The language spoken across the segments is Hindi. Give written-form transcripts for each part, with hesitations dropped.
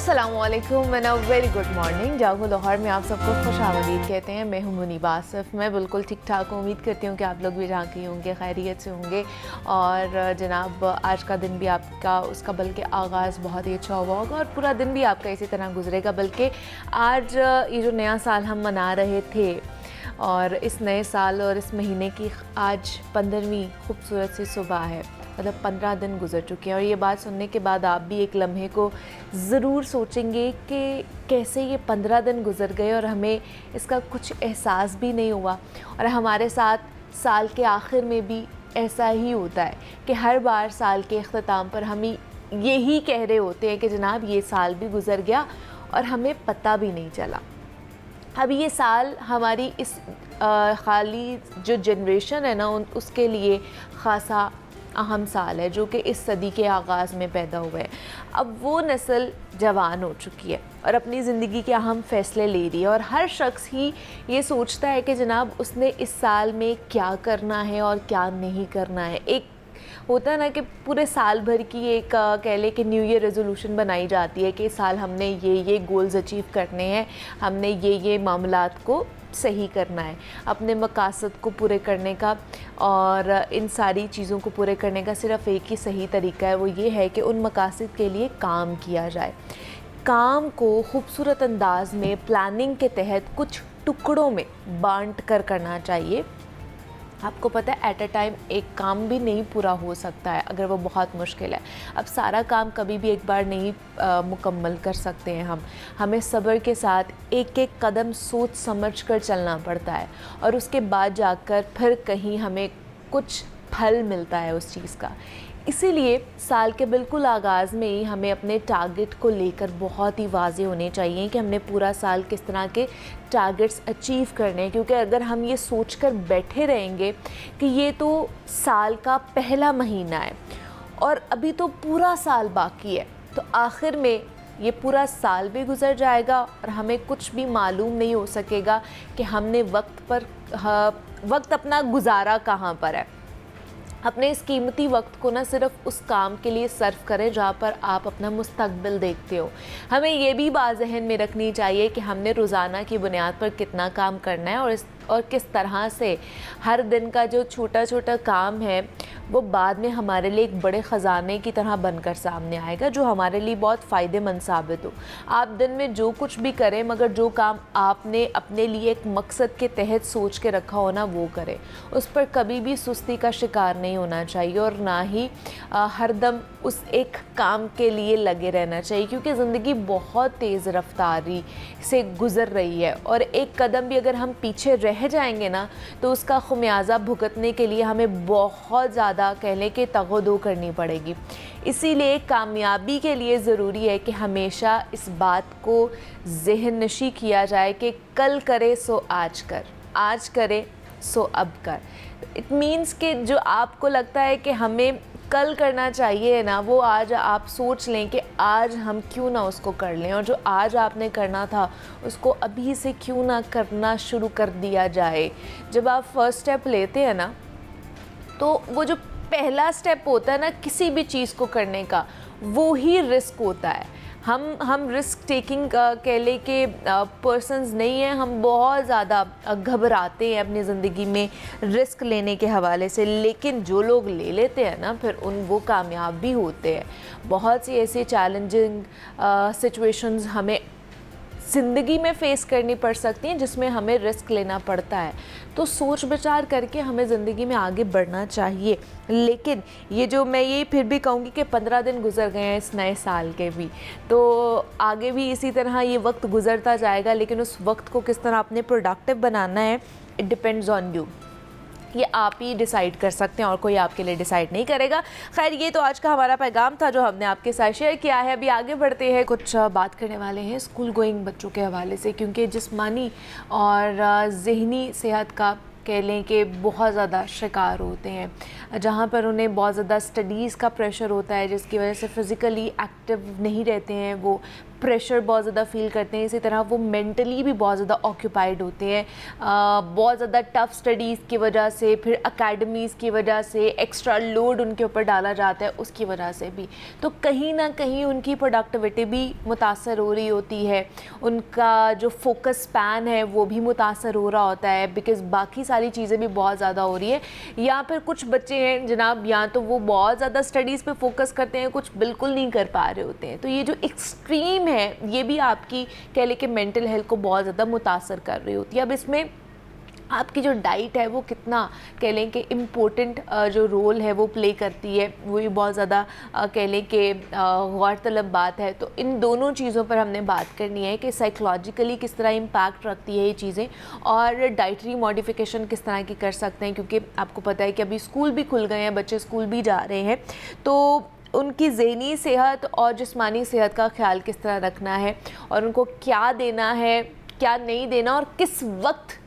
अस्सलामुअलैकुम and a very good morning. जागो लाहौर में आप सबको खुश आमदीद कहते हैं। मैं हूं मुनीब आसिफ। मैं बिल्कुल ठीक ठाक हूँ। उम्मीद करती हूँ कि आप लोग भी जहाँ के होंगे खैरियत से होंगे। और जनाब आज का दिन भी आपका उसका बल्कि आगाज़ बहुत ही अच्छा हुआ होगा और पूरा दिन भी आपका इसी तरह गुजरेगा। बल्कि आज ये जो नया साल हम मना रहे थे और इस नए साल और इस महीने की आज 15वीं खूबसूरत सी सुबह है। मतलब 15 दिन गुजर चुके हैं और ये बात सुनने के बाद आप भी एक लम्हे को ज़रूर सोचेंगे कि कैसे ये 15 दिन गुजर गए और हमें इसका कुछ एहसास भी नहीं हुआ। और हमारे साथ साल के आखिर में भी ऐसा ही होता है कि हर बार साल के अख्ताम पर हम यही कह रहे होते हैं कि जनाब ये साल भी गुजर गया और हमें पता भी नहीं चला। अब ये साल हमारी इस खाली जो जनरेशन है ना उसके लिए ख़ासा अहम साल है जो कि इस सदी के आगाज़ में पैदा हुआ है। अब वो नस्ल जवान हो चुकी है और अपनी ज़िंदगी के अहम फ़ैसले ले रही है और हर शख्स ही ये सोचता है कि जनाब उसने इस साल में क्या करना है और क्या नहीं करना है। एक होता है ना कि पूरे साल भर की एक कह लें कि न्यू ईयर रेजोल्यूशन बनाई जाती है कि इस साल हमने ये गोल्स अचीव करने हैं, हमने ये मामलात को सही करना है, अपने मकासद को पूरे करने का। और इन सारी चीज़ों को पूरे करने का सिर्फ़ एक ही सही तरीका है, वो ये है कि उन मकासद के लिए काम किया जाए। काम को खूबसूरत अंदाज में प्लानिंग के तहत कुछ टुकड़ों में बांट कर करना चाहिए। आपको पता है एट अ टाइम एक काम भी नहीं पूरा हो सकता है अगर वो बहुत मुश्किल है। अब सारा काम कभी भी एक बार नहीं मुकम्मल कर सकते हैं हमें सब्र के साथ एक एक कदम सोच समझ कर चलना पड़ता है और उसके बाद जाकर फिर कहीं हमें कुछ फल मिलता है उस चीज़ का। इसीलिए साल के बिल्कुल आगाज़ में ही हमें अपने टारगेट को लेकर बहुत ही वाज़े होने चाहिए कि हमने पूरा साल किस तरह के टारगेट्स अचीव करने हैं। क्योंकि अगर हम ये सोचकर बैठे रहेंगे कि ये तो साल का पहला महीना है और अभी तो पूरा साल बाकी है, तो आखिर में ये पूरा साल भी गुजर जाएगा और हमें कुछ भी मालूम नहीं हो सकेगा कि हमने वक्त अपना गुजारा कहाँ पर है। अपने इस कीमती वक्त को ना सिर्फ उस काम के लिए सर्व करें जहाँ पर आप अपना मुस्तकबिल देखते हो। हमें ये भी बात ज़हन में रखनी चाहिए कि हमने रोज़ाना की बुनियाद पर कितना काम करना है और किस तरह से हर दिन का जो छोटा छोटा काम है वो बाद में हमारे लिए एक बड़े ख़जाने की तरह बनकर सामने आएगा जो हमारे लिए बहुत फ़ायदेमंद साबित हो। आप दिन में जो कुछ भी करें मगर जो काम आपने अपने लिए एक मकसद के तहत सोच के रखा हो ना वो करें। उस पर कभी भी सुस्ती का शिकार नहीं होना चाहिए और ना ही हरदम उस एक काम के लिए लगे रहना चाहिए। क्योंकि ज़िंदगी बहुत तेज़ रफ्तारी से गुज़र रही है और एक कदम भी अगर हम पीछे रह जाएंगे ना तो उसका खुमियाजा भुगतने के लिए हमें बहुत ज़्यादा कह लें कि तगदो करनी पड़ेगी। इसीलिए कामयाबी के लिए ज़रूरी है कि हमेशा इस बात को ज़हन नशी किया जाए कि कल करे सो आज कर, आज करे सो अब कर। इट मीन्स कि जो आपको लगता है कि हमें कल करना चाहिए ना वो आज आप सोच लें कि आज हम क्यों ना उसको कर लें और जो आज आपने करना था उसको अभी से क्यों ना करना शुरू कर दिया जाए। जब आप फर्स्ट स्टेप लेते हैं ना तो वो जो पहला स्टेप होता है ना किसी भी चीज़ को करने का वो ही रिस्क होता है। हम रिस्क टेकिंग कह लें कि पर्सन्स नहीं हैं। हम बहुत ज़्यादा घबराते हैं अपनी ज़िंदगी में रिस्क लेने के हवाले से, लेकिन जो लोग ले लेते हैं ना फिर वो कामयाब भी होते हैं। बहुत सी ऐसी चैलेंजिंग सिचुएशंस हमें ज़िंदगी में फ़ेस करनी पड़ सकती हैं जिसमें हमें रिस्क लेना पड़ता है। तो सोच विचार करके हमें ज़िंदगी में आगे बढ़ना चाहिए। लेकिन ये जो मैं ये फिर भी कहूँगी कि 15 दिन गुजर गए हैं इस नए साल के भी, तो आगे भी इसी तरह ये वक्त गुजरता जाएगा। लेकिन उस वक्त को किस तरह अपने प्रोडक्टिव बनाना है इट डिपेंड्स ऑन यू। ये आप ही डिसाइड कर सकते हैं और कोई आपके लिए डिसाइड नहीं करेगा। खैर ये तो आज का हमारा पैगाम था जो हमने आपके साथ शेयर किया है। अभी आगे बढ़ते हैं, कुछ बात करने वाले हैं स्कूल गोइंग बच्चों के हवाले से। क्योंकि जिस्मानी और ज़हनी सेहत का कह लें कि बहुत ज़्यादा शिकार होते हैं, जहाँ पर उन्हें बहुत ज़्यादा स्टडीज़ का प्रेशर होता है जिसकी वजह से फ़िज़िकली एक्टिव नहीं रहते हैं, वो प्रेशर बहुत ज़्यादा फील करते हैं, इसी तरह वो मेंटली भी बहुत ज़्यादा ऑक्यूपाइड होते हैं, बहुत ज़्यादा टफ स्टडीज़ की वजह से, फिर एकेडमीज़ की वजह से, एक्स्ट्रा लोड उनके ऊपर डाला जाता है उसकी वजह से भी, तो कहीं ना कहीं उनकी प्रोडक्टिविटी भी मुतासर हो रही होती है, उनका जो फोकस स्पैन है वो भी मुतासर हो रहा होता है, बिकॉज़ बाकी सारी चीज़ें भी बहुत ज़्यादा हो रही है। या फिर कुछ बच्चे हैं जनाब, या तो वो बहुत ज़्यादा स्टडीज़ पे फोकस करते हैं, कुछ बिल्कुल नहीं कर पा रहे होते हैं, तो ये जो एक्सट्रीम है ये भी आपकी कह लें कि मेंटल हेल्थ को बहुत ज़्यादा मुतासर कर रही होती है। अब इसमें आपकी जो डाइट है वो कितना कह लें कि इम्पोर्टेंट जो रोल है वो प्ले करती है, वो भी बहुत ज़्यादा कह लें कि गौरतलब बात है। तो इन दोनों चीज़ों पर हमने बात करनी है कि साइकोलॉजिकली किस तरह इम्पैक्ट रखती है ये चीज़ें, और डाइटरी मॉडिफिकेशन किस तरह की कर सकते हैं, क्योंकि आपको पता है कि अभी स्कूल भी खुल गए हैं, बच्चे स्कूल भी जा रहे हैं, तो उनकी ज़हनी सेहत और जिस्मानी सेहत का ख्याल किस तरह रखना है, और उनको क्या देना है, क्या नहीं देना, और किस वक्त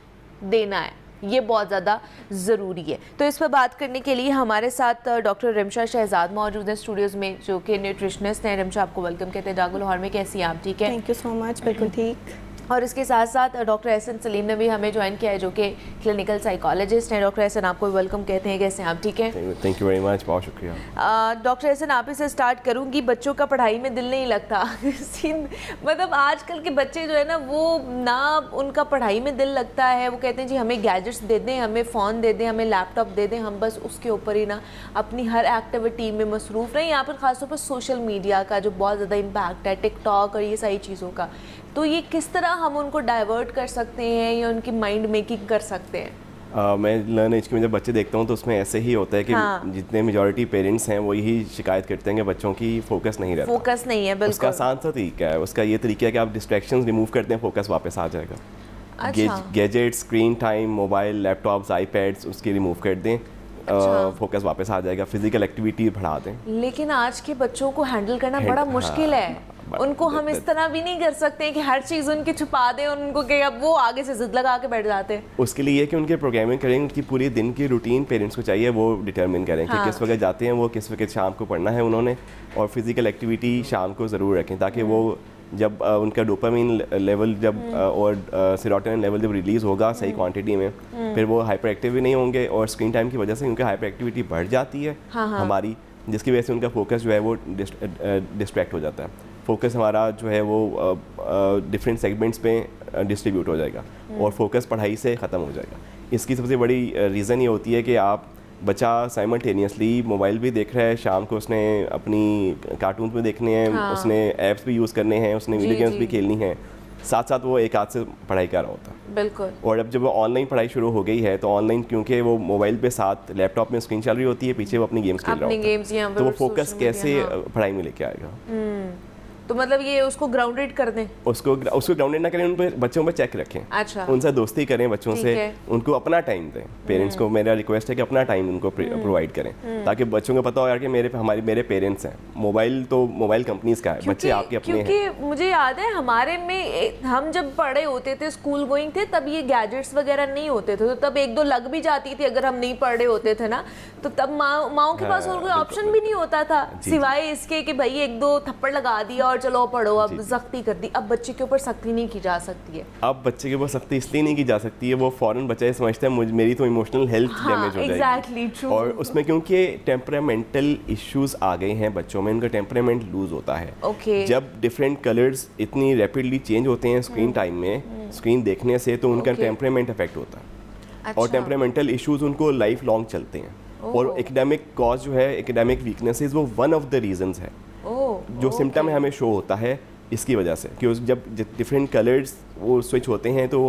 देना है, ये बहुत ज़्यादा ज़रूरी है। तो इस पर बात करने के लिए हमारे साथ डॉक्टर रिमशा शहजाद मौजूद हैं स्टूडियोज़ में, जो कि न्यूट्रिशनिस्ट हैं। रिमशा, आपको वेलकम कहते हैं जागो लाहौर में, कैसी हैं आप? ठीक है, थैंक यू सो मच, बिल्कुल ठीक। और इसके साथ साथ डॉक्टर एहसन सलीम ने भी हमें ज्वाइन किया है, जो कि क्लिनिकल साइकोलॉजिस्ट हैं। डॉक्टर एहसन, आपको वेलकम कहते हैं, कैसे हैं आप? ठीक है, थैंक यू वेरी मच, बहुत शुक्रिया। डॉक्टर एहसन, आप ही से स्टार्ट करूंगी। बच्चों का पढ़ाई में दिल नहीं लगता मतलब आजकल के बच्चे जो है ना, वो ना उनका पढ़ाई में दिल लगता है, वो कहते हैं जी हमें गैजेट्स दे दें, हमें फ़ोन दे दें, हमें लैपटॉप दे दें, हम बस उसके ऊपर ही ना अपनी हर एक्टिविटी में मसरूफ़ रहें। यहाँ पर ख़ासतौर पर सोशल मीडिया का जो बहुत ज़्यादा इम्पैक्ट है, टिकटॉक और ये सारी चीज़ों का, तो ये किस तरह हम उनको डाइवर्ट कर सकते हैं या उनकी माइंड मेकिंग कर सकते हैं? मैं लर्न एज के में जब बच्चे देखता हूँ तो उसमें ऐसे ही होता है कि जितने मेजॉरिटी पेरेंट्स हैं वो यही शिकायत करते हैं कि बच्चों की फोकस नहीं रहता। फोकस नहीं है, बिल्कुल। उसका आसान सा तरीका है, उसका ये तरीका है कि आप डिस्ट्रैक्शंस रिमूव करते हैं, फोकस वापस आ जाएगा। अच्छा। Gadget, screen time, mobile, laptops, iPads, उसकी रिमूव कर दें। अच्छा। फोकस वापस आ जाएगा। फिजिकल एक्टिविटी बढ़ा दें। लेकिन आज के बच्चों को हैंडल करना बड़ा मुश्किल है। उनको हम इस तरह भी नहीं कर सकते कि हर चीज़ उनकी छुपा दें और उनको कि अब वो आगे से जिद लगा के बैठ जाते हैं। उसके लिए ये कि उनके प्रोग्रामिंग करें, उनकी पूरी दिन की रूटीन पेरेंट्स को चाहिए वो डिटरमिन करें कि किस वक्त जाते हैं वो, किस वक्त शाम को पढ़ना है उन्होंने, और फिजिकल एक्टिविटी शाम को ज़रूर रखें ताकि वो जब उनका डोपामिन लेवल जब और सेरोटोनिन लेवल जब रिलीज़ होगा सही क्वांटिटी में, फिर वो हाइपर एक्टिव भी नहीं होंगे। और स्क्रीन टाइम की वजह से उनकी हाइपर एक्टिविटी बढ़ जाती है हमारी, जिसकी वजह से उनका फोकस जो है वो डिस्ट्रैक्ट हो जाता है। फोकस हमारा जो है वो डिफरेंट सेगमेंट्स पे डिस्ट्रीब्यूट हो जाएगा और फोकस पढ़ाई से ख़त्म हो जाएगा। इसकी सबसे बड़ी रीज़न ये होती है कि आप बच्चा साइमल्टेनियसली मोबाइल भी देख रहा है, शाम को उसने अपनी कार्टून्स भी देखने हैं, उसने ऐप्स भी यूज़ करने हैं, उसने वीडियो गेम्स भी खेलनी हैं, साथ साथ वो एक हाथ से पढ़ाई कर रहा होता है। बिल्कुल। और अब जब वो ऑनलाइन पढ़ाई शुरू हो गई है तो ऑनलाइन क्योंकि वो मोबाइल पे साथ लैपटॉप में स्क्रीन चल रही होती है, पीछे वो अपनी गेम्स खेल रहा होता है, तो वो फोकस कैसे पढ़ाई में लेके आएगा? तो मतलब ये उसको ग्राउंडेड कर दें, उसको ग्राउंडेड ना करें, उन पर बच्चों पर चेक रखें। अच्छा। उनसे दोस्ती करें बच्चों से, उनको अपना टाइम दें। पेरेंट्स को मेरा रिक्वेस्ट है कि अपना टाइम उनको प्रोवाइड करें ताकि बच्चों को पता हो यार कि मेरे पेरेंट्स हैं। मोबाइल तो मोबाइल कंपनीज का है, बच्चे आपके अपने हैं। क्योंकि मुझे याद है हमारे में, हम जब पढ़े होते थे, स्कूल गोइंग थे, तब ये गैजेट्स वगैरह नहीं होते थे, तो तब एक दो लग भी जाती थी अगर हम नहीं पढ़ रहे होते थे ना, तो तब माओ के पास और कोई ऑप्शन भी नहीं होता था सिवाय इसके कि भाई एक दो थप्पड़ लगा दिया और चलो पढ़ो। अब सख्ती कर दी, अब बच्चे के ऊपर सख्ती नहीं की जा सकती है। अब बच्चे के ऊपर सख्ती इसलिए नहीं की जा सकती है, वो फौरन बच्चा ये समझता है मेरी तो इमोशनल हेल्थ डैमेज हो जाएगी। ट्रू। और उसमें क्योंकि टेम्परामेंटल इश्यूज आ गए हैं बच्चों में, उनका टेम्परामेंट लूज होता है। जब डिफरेंट कलर्स इतनी रैपिडली चेंज होते हैं स्क्रीन टाइम में, स्क्रीन देखने से, तो उनका टेम्परामेंट अफेक्ट होता है। और टेम्परामेंटल इश्यूज उनको लाइफ लॉन्ग चलते हैं। और एकेडमिक कॉज जो है, एकेडमिक वीकनेसेस, वो वन ऑफ द रीजंस है जो सिम्टम हमें शो होता है इसकी वजह से कि जब डिफरेंट कलर्स वो स्विच होते हैं तो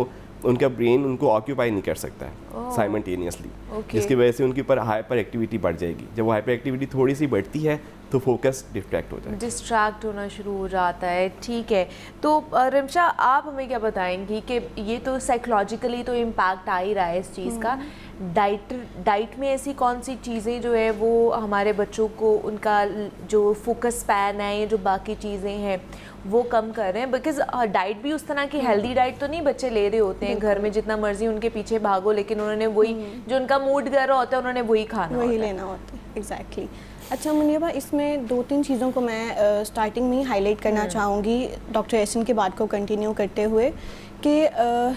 उनका ब्रेन उनको ऑक्यूपाई नहीं कर सकता है साइमल्टेनियसली, जिसकी वजह से उनके ऊपर हाइपर एक्टिविटी बढ़ जाएगी। जब वो हाइपर एक्टिविटी थोड़ी सी बढ़ती है तो फोकस डिस्ट्रैक्ट होना शुरू हो जाता है। ठीक है, तो रिमशा आप हमें क्या बताएंगी कि ये तो साइकोलॉजिकली तो इम्पैक्ट आ ही रहा है इस चीज़ का, डाइट में ऐसी कौन सी चीज़ें जो है वो हमारे बच्चों को उनका जो फोकस स्पैन है, ये जो बाकी चीज़ें हैं वो कम कर रहे हैं? बिकॉज डाइट भी उस तरह की हेल्दी डाइट तो नहीं बच्चे ले रहे होते हैं, घर में जितना मर्जी उनके पीछे भागो, लेकिन उन्होंने वही जो उनका मूड कर रहा होता है उन्होंने वही खाना, वही लेना होता है। एग्जैक्टली। अच्छा मुनीबा, इसमें 2-3 चीज़ों को मैं स्टार्टिंग में ही हाईलाइट करना चाहूँगी डॉक्टर एहसन की बात को कंटिन्यू करते हुए कि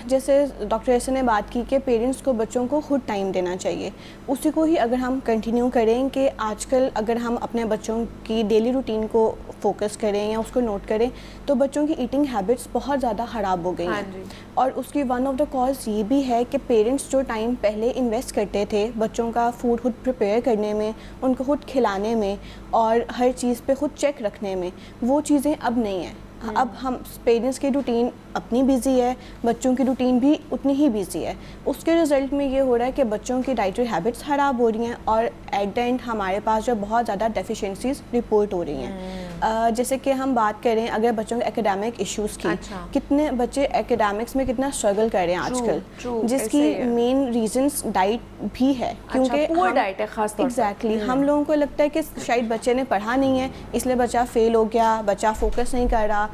जैसे डॉक्टर एहसन ने बात की कि पेरेंट्स को बच्चों को खुद टाइम देना चाहिए, उसी को ही अगर हम कंटिन्यू करें कि आजकल अगर हम अपने बच्चों की डेली रूटीन को फोकस करें या उसको नोट करें तो बच्चों की ईटिंग हैबिट्स बहुत ज़्यादा ख़राब हो गई हैं। और उसकी वन ऑफ द कॉज ये भी है कि पेरेंट्स जो टाइम पहले इन्वेस्ट करते थे बच्चों का फूड खुद प्रिपेयर करने में, उनको खुद खिलाने में और हर चीज़ पे खुद चेक रखने में, वो चीज़ें अब नहीं हैं। अब हम पेरेंट्स की रूटीन अपनी बिज़ी है, बच्चों की रूटीन भी उतनी ही बिज़ी है। उसके रिज़ल्ट में ये हो रहा है कि बच्चों की डाइटरी हैबिट्स ख़राब हो रही हैं और एट द एंड हमारे पास जो बहुत ज़्यादा डेफिशिएंसीज रिपोर्ट हो रही हैं। जैसे कि हम बात करें अगर बच्चों के एकेडमिक इश्यूज़ की, कितने बच्चे एकेडमिक्स में कितना स्ट्रगल कर रहे हैं आजकल, जिसकी मेन रीजंस डाइट भी है, क्योंकि पुअर डाइट है खास तौर पे। एग्जैक्टली हम लोगों को लगता है कि शायद बच्चे ने पढ़ा नहीं है इसलिए बच्चा फेल हो गया, बच्चा फोकस नहीं कर रहा।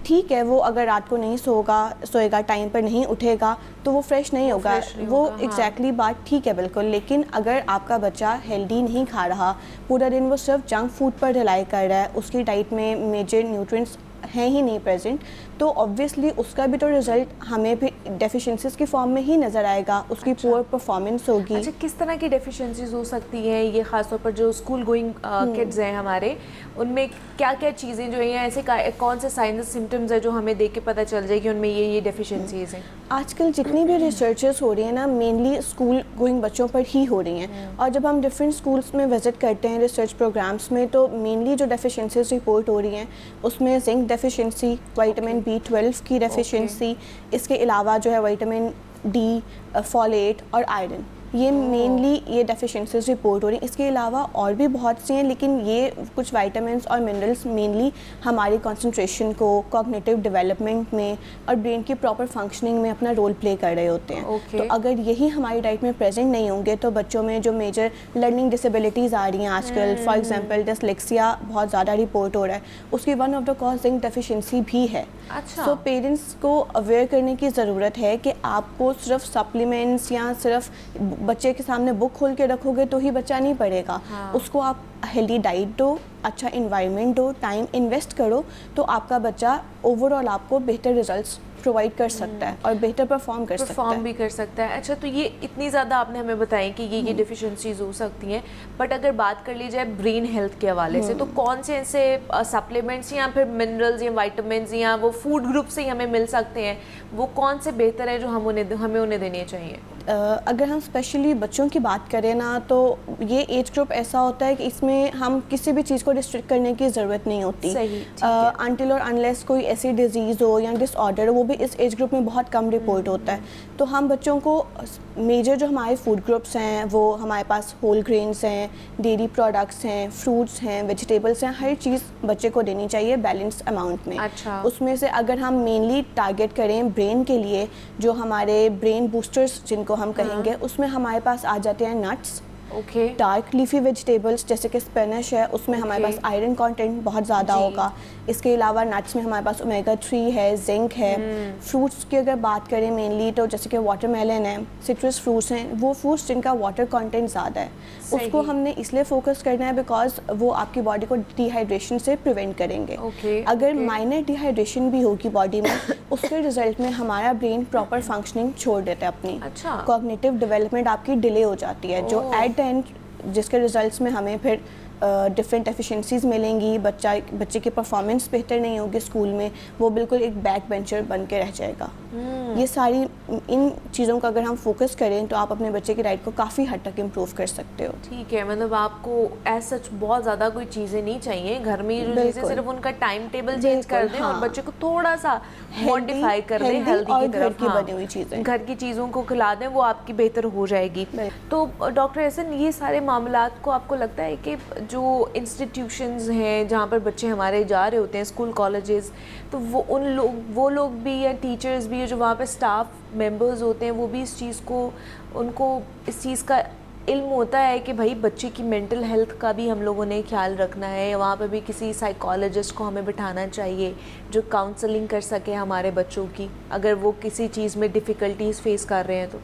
ठीक है, वो अगर रात को नहीं सोएगा टाइम पर नहीं उठेगा तो वो फ्रेश नहीं होगा, वो एग्जैक्टली बात ठीक है बिल्कुल। लेकिन अगर आपका बच्चा हेल्दी नहीं खा रहा, पूरा दिन वो सिर्फ जंक फूड पर रिलाई कर रहा है, उसकी डाइट में मेजर न्यूट्रिएंट्स हैं ही नहीं प्रेजेंट, तो ऑब्वियसली उसका भी तो रिजल्ट हमें भी डेफिशिएंसीज की फॉर्म में ही नज़र आएगा, उसकी पुअर परफॉर्मेंस होगी। अच्छा, किस तरह की डेफिशिएंसीज हो सकती हैं ये खासतौर पर जो स्कूल गोइंग किड्स हैं हमारे, उनमें क्या क्या चीज़ें जो हैं, ऐसे कौन से साइंस सिम्टम्स है जो हमें देख के पता चल जाए कि उनमें ये डेफिशिएंसीज हैं? आजकल जितनी भी रिसर्चेस हो रही हैं ना, मेनली स्कूल गोइंग बच्चों पर ही हो रही हैं। और जब हम डिफरेंट स्कूल्स में विज़िट करते हैं रिसर्च प्रोग्राम्स में, तो मेनली जो डेफिशिएंसीज रिपोर्ट हो रही हैं उसमें जिंक डेफिशिएंसी, विटामिन B12 की डेफिशिएंसी, इसके अलावा जो है विटामिन D, फॉलेट और आयरन, ये मेनली ये डेफिशिएंसीज रिपोर्ट हो रही हैं। इसके अलावा और भी बहुत सी हैं, लेकिन ये कुछ विटामिन्स और मिनरल्स मेनली हमारी कंसंट्रेशन को, कॉग्निटिव डेवलपमेंट में और ब्रेन की प्रॉपर फंक्शनिंग में अपना रोल प्ले कर रहे होते हैं। तो अगर यही हमारी डाइट में प्रेजेंट नहीं होंगे तो बच्चों में जो मेजर लर्निंग डिसेबिलिटीज़ आ रही हैं आजकल, फॉर एग्जाम्पल डिसलेक्सिया बहुत ज़्यादा रिपोर्ट हो रहा है, उसकी one of the cause zinc deficiency भी है। सो पेरेंट्स को अवेयर करने की ज़रूरत है कि आपको सिर्फ सप्लीमेंट्स या सिर्फ बच्चे के सामने बुक खोल के रखोगे तो ही बच्चा नहीं पढ़ेगा। उसको आप हेल्दी डाइट दो, अच्छा इन्वायरमेंट दो, टाइम इन्वेस्ट करो, तो आपका बच्चा ओवरऑल आपको बेहतर रिजल्ट्स प्रोवाइड कर सकता है और बेहतर परफॉर्म भी कर सकता है। अच्छा, तो ये इतनी ज़्यादा आपने हमें बताई कि ये डिफिशिएंसीज हो सकती हैं, बट अगर बात कर ली जाए ब्रेन हेल्थ के हवाले से, तो कौन से ऐसे सप्लीमेंट्स या फिर मिनरल्स या विटामिन्स या वो फूड ग्रुप से ही हमें मिल सकते हैं, वो कौन से बेहतर है जो हमें उन्हें देने चाहिए? अगर हम स्पेशली बच्चों की बात करें ना, तो ये एज ग्रुप ऐसा होता है कि इसमें हम किसी भी चीज़ को रिस्ट्रिक्ट करने की ज़रूरत नहीं होती। अनटिल और अनलेस कोई ऐसी डिजीज़ हो या डिसऑर्डर हो, वो भी इस एज ग्रुप में बहुत कम रिपोर्ट होता है। तो हम बच्चों को मेजर जो हमारे फूड ग्रुप्स हैं वो हमारे पास होल ग्रेन्स हैं, डेयरी प्रोडक्ट्स हैं, फ्रूट्स हैं, वेजिटेबल्स हैं, हर चीज़ बच्चे को देनी चाहिए बैलेंस्ड अमाउंट में। उसमें से अगर हम मेनली टारगेट करें ब्रेन के लिए, जो हमारे ब्रेन बूस्टर्स जिनको हम कहेंगे, उसमें हमारे पास आ जाते हैं नट्स, डार्क लीफी वेजिटेबल्स जैसे कि स्पिनच है, उसमें हमारे पास आयरन कंटेंट बहुत ज़्यादा होगा। इसके अलावा नट्स में हमारे पास ओमेगा 3 है, जिंक है। फ्रूट्स की अगर बात करें मेनली, तो जैसे कि वाटरमेलन है, सिट्रस फ्रूट्स हैं, वो फ्रूट्स जिनका वाटर कंटेंट ज़्यादा है, उसको हमने इसलिए फोकस करना है बिकॉज वो आपकी बॉडी को डिहाइड्रेशन से प्रिवेंट करेंगे। अगर माइनर डिहाइड्रेशन भी होगी बॉडी में, उसके रिजल्ट में हमारा ब्रेन प्रॉपर फंक्शनिंग छोड़ देता है अपनी। कॉग्निटिव डेवलपमेंट आपकी डिले हो जाती है, जो एट द एंड जिसके रिजल्ट्स में हमें फिर डिफरेंट एफिशिएंसीज मिलेंगी, बच्चे की परफॉर्मेंस बेहतर नहीं होगी स्कूल में, वो बिल्कुल एक बैक बेंचर बन के रह जाएगा। ये सारी इन चीज़ों का अगर हम फोकस करें तो आप अपने बच्चे की डाइट को काफ़ी हद तक इम्प्रूव कर सकते हो। ठीक है, मतलब आपको एज सच बहुत ज़्यादा कोई चीज़ें नहीं चाहिए घर में, जो चीज़ें सिर्फ उनका टाइम टेबल चेंज कर दें और बच्चे को थोड़ा सा मॉडिफाई कर दें हेल्दी की तरफ, घर की बनी हुई चीज़ें, घर की चीज़ों को खिला दें, वो आपकी बेहतर हो जाएगी। तो डॉक्टर एहसन, ये सारे मामलात को आपको लगता है कि जो इंस्टीट्यूशंस हैं जहाँ पर बच्चे हमारे जा रहे होते हैं, स्कूल कॉलेजेस, तो वो लोग भी या टीचर्स भी, जो वहाँ पे स्टाफ मेंबर्स होते हैं, वो भी इस चीज़ को, उनको इस चीज़ का इल्म होता है कि भाई बच्चे की मेंटल हेल्थ का भी हम लोगों ने ख्याल रखना है, वहाँ पे भी किसी साइकोलॉजिस्ट को हमें बिठाना चाहिए जो काउंसलिंग कर सके हमारे बच्चों की, अगर वो किसी चीज़ में डिफ़िकल्टीज फेस कर रहे हैं तो?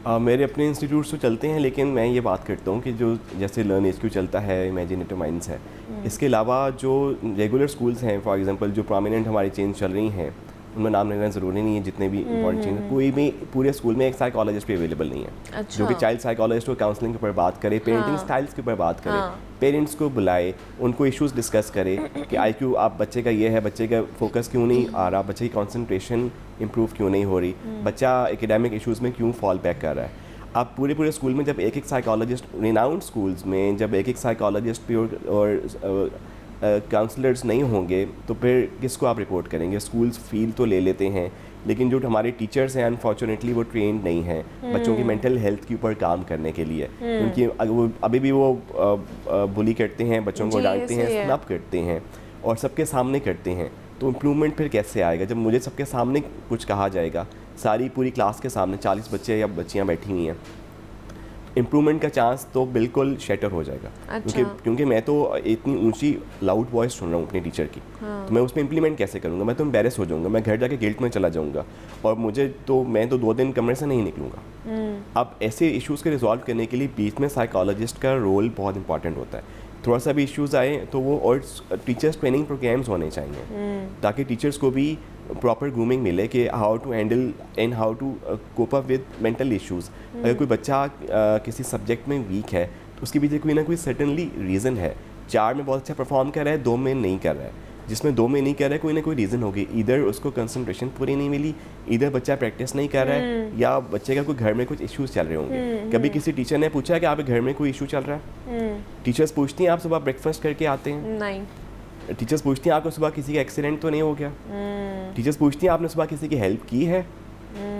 मेरे अपने इंस्टीट्यूट्स तो चलते हैं, लेकिन मैं ये बात करता हूँ कि जो जैसे लर्न HQ चलता है, इमेजिनेटिव माइंड्स है, इसके अलावा जो रेगुलर स्कूल्स हैं, फॉर एग्जांपल जो प्रोमिनेंट हमारी चेंज चल रही हैं, उनमें नाम लेना ज़रूरी नहीं है, जितने भी इंपॉर्टेंट चेंज, कोई भी पूरे स्कूल में एक साइकोलॉजिस्ट भी अवेलेबल नहीं है। अच्छा। जो कि चाइल्ड साइकोलॉजिस्ट और काउंसलिंग के ऊपर बात करे, पेरेंटिंग स्टाइल्स के ऊपर बात करे, पेरेंट्स को बुलाए, उनको इश्यूज डिस्कस करे कि IQ आप बच्चे का ये है, बच्चे का फोकस क्यों नहीं आ रहा, बच्चे की कंसंट्रेशन इंप्रूव क्यों नहीं हो रही, बच्चा एकेडमिक इश्यूज़ में क्यों फॉल बैक कर रहा है। आप पूरे स्कूल में जब एक साइकोलॉजिस्ट, रिनाउंड स्कूल्स में जब एक साइकोलॉजिस्ट भी और काउंसलर्स नहीं होंगे तो फिर किसको आप रिपोर्ट करेंगे। स्कूल्स फील तो ले लेते हैं, लेकिन जो हमारे टीचर्स हैं अनफॉर्चुनेटली वो ट्रेंड नहीं हैं बच्चों की मेंटल हेल्थ के ऊपर काम करने के लिए, क्योंकि वो अभी भी वो बुली करते हैं, बच्चों को डांटते हैं, स्नब करते हैं और सबके सामने करते हैं। तो इम्प्रूवमेंट फिर कैसे आएगा जब मुझे सबके सामने कुछ कहा जाएगा, सारी पूरी क्लास के सामने 40 बच्चे या बच्चियाँ बैठी हुई हैं, इम्प्रूवमेंट का चांस तो बिल्कुल शैटर हो जाएगा। अच्छा। क्योंकि मैं तो इतनी ऊंची लाउड वॉइस सुन रहा हूँ अपने टीचर की, तो मैं उसमें इम्प्लीमेंट कैसे करूँगा। मैं तो एम्बेरस हो जाऊँगा, मैं घर जाके गिल्ट में चला जाऊँगा और मैं तो 2 दिन कमरे से नहीं निकलूँगा। अब ऐसे इश्यूज़ के रिजॉल्व करने के लिए बीच में साइकोलॉजिस्ट का रोल बहुत इंपॉर्टेंट होता है। थोड़ा सा भी इश्यूज़ आए तो वो, और टीचर्स ट्रेनिंग प्रोग्राम्स होने चाहिए ताकि टीचर्स को भी प्रॉपर ग्रूमिंग मिले कि how to handle and how to cope up with mental issues. अगर कोई बच्चा किसी सब्जेक्ट में वीक है तो उसके पीछे कोई ना कोई सर्टनली रीज़न है। 4 में बहुत अच्छा परफॉर्म कर रहा है, 2 में नहीं कर रहा है, जिसमें 2 में नहीं कर रहा है कोई ना कोई रीज़न होगी। इधर उसको कंसंट्रेशन पूरी नहीं मिली, इधर बच्चा प्रैक्टिस नहीं कर रहा है, या बच्चे का कोई घर में कुछ इश्यूज़ चल रहे होंगे। कभी किसी टीचर ने पूछा है कि आपके घर में कोई इशू चल रहा है? टीचर्स पूछती हैं आप सुबह ब्रेकफास्ट करके आते हैं? नहीं। टीचर्स पूछती हैं आपको सुबह किसी का एक्सीडेंट तो नहीं हो गया? टीचर्स पूछती हैं आपने सुबह किसी की हेल्प की है?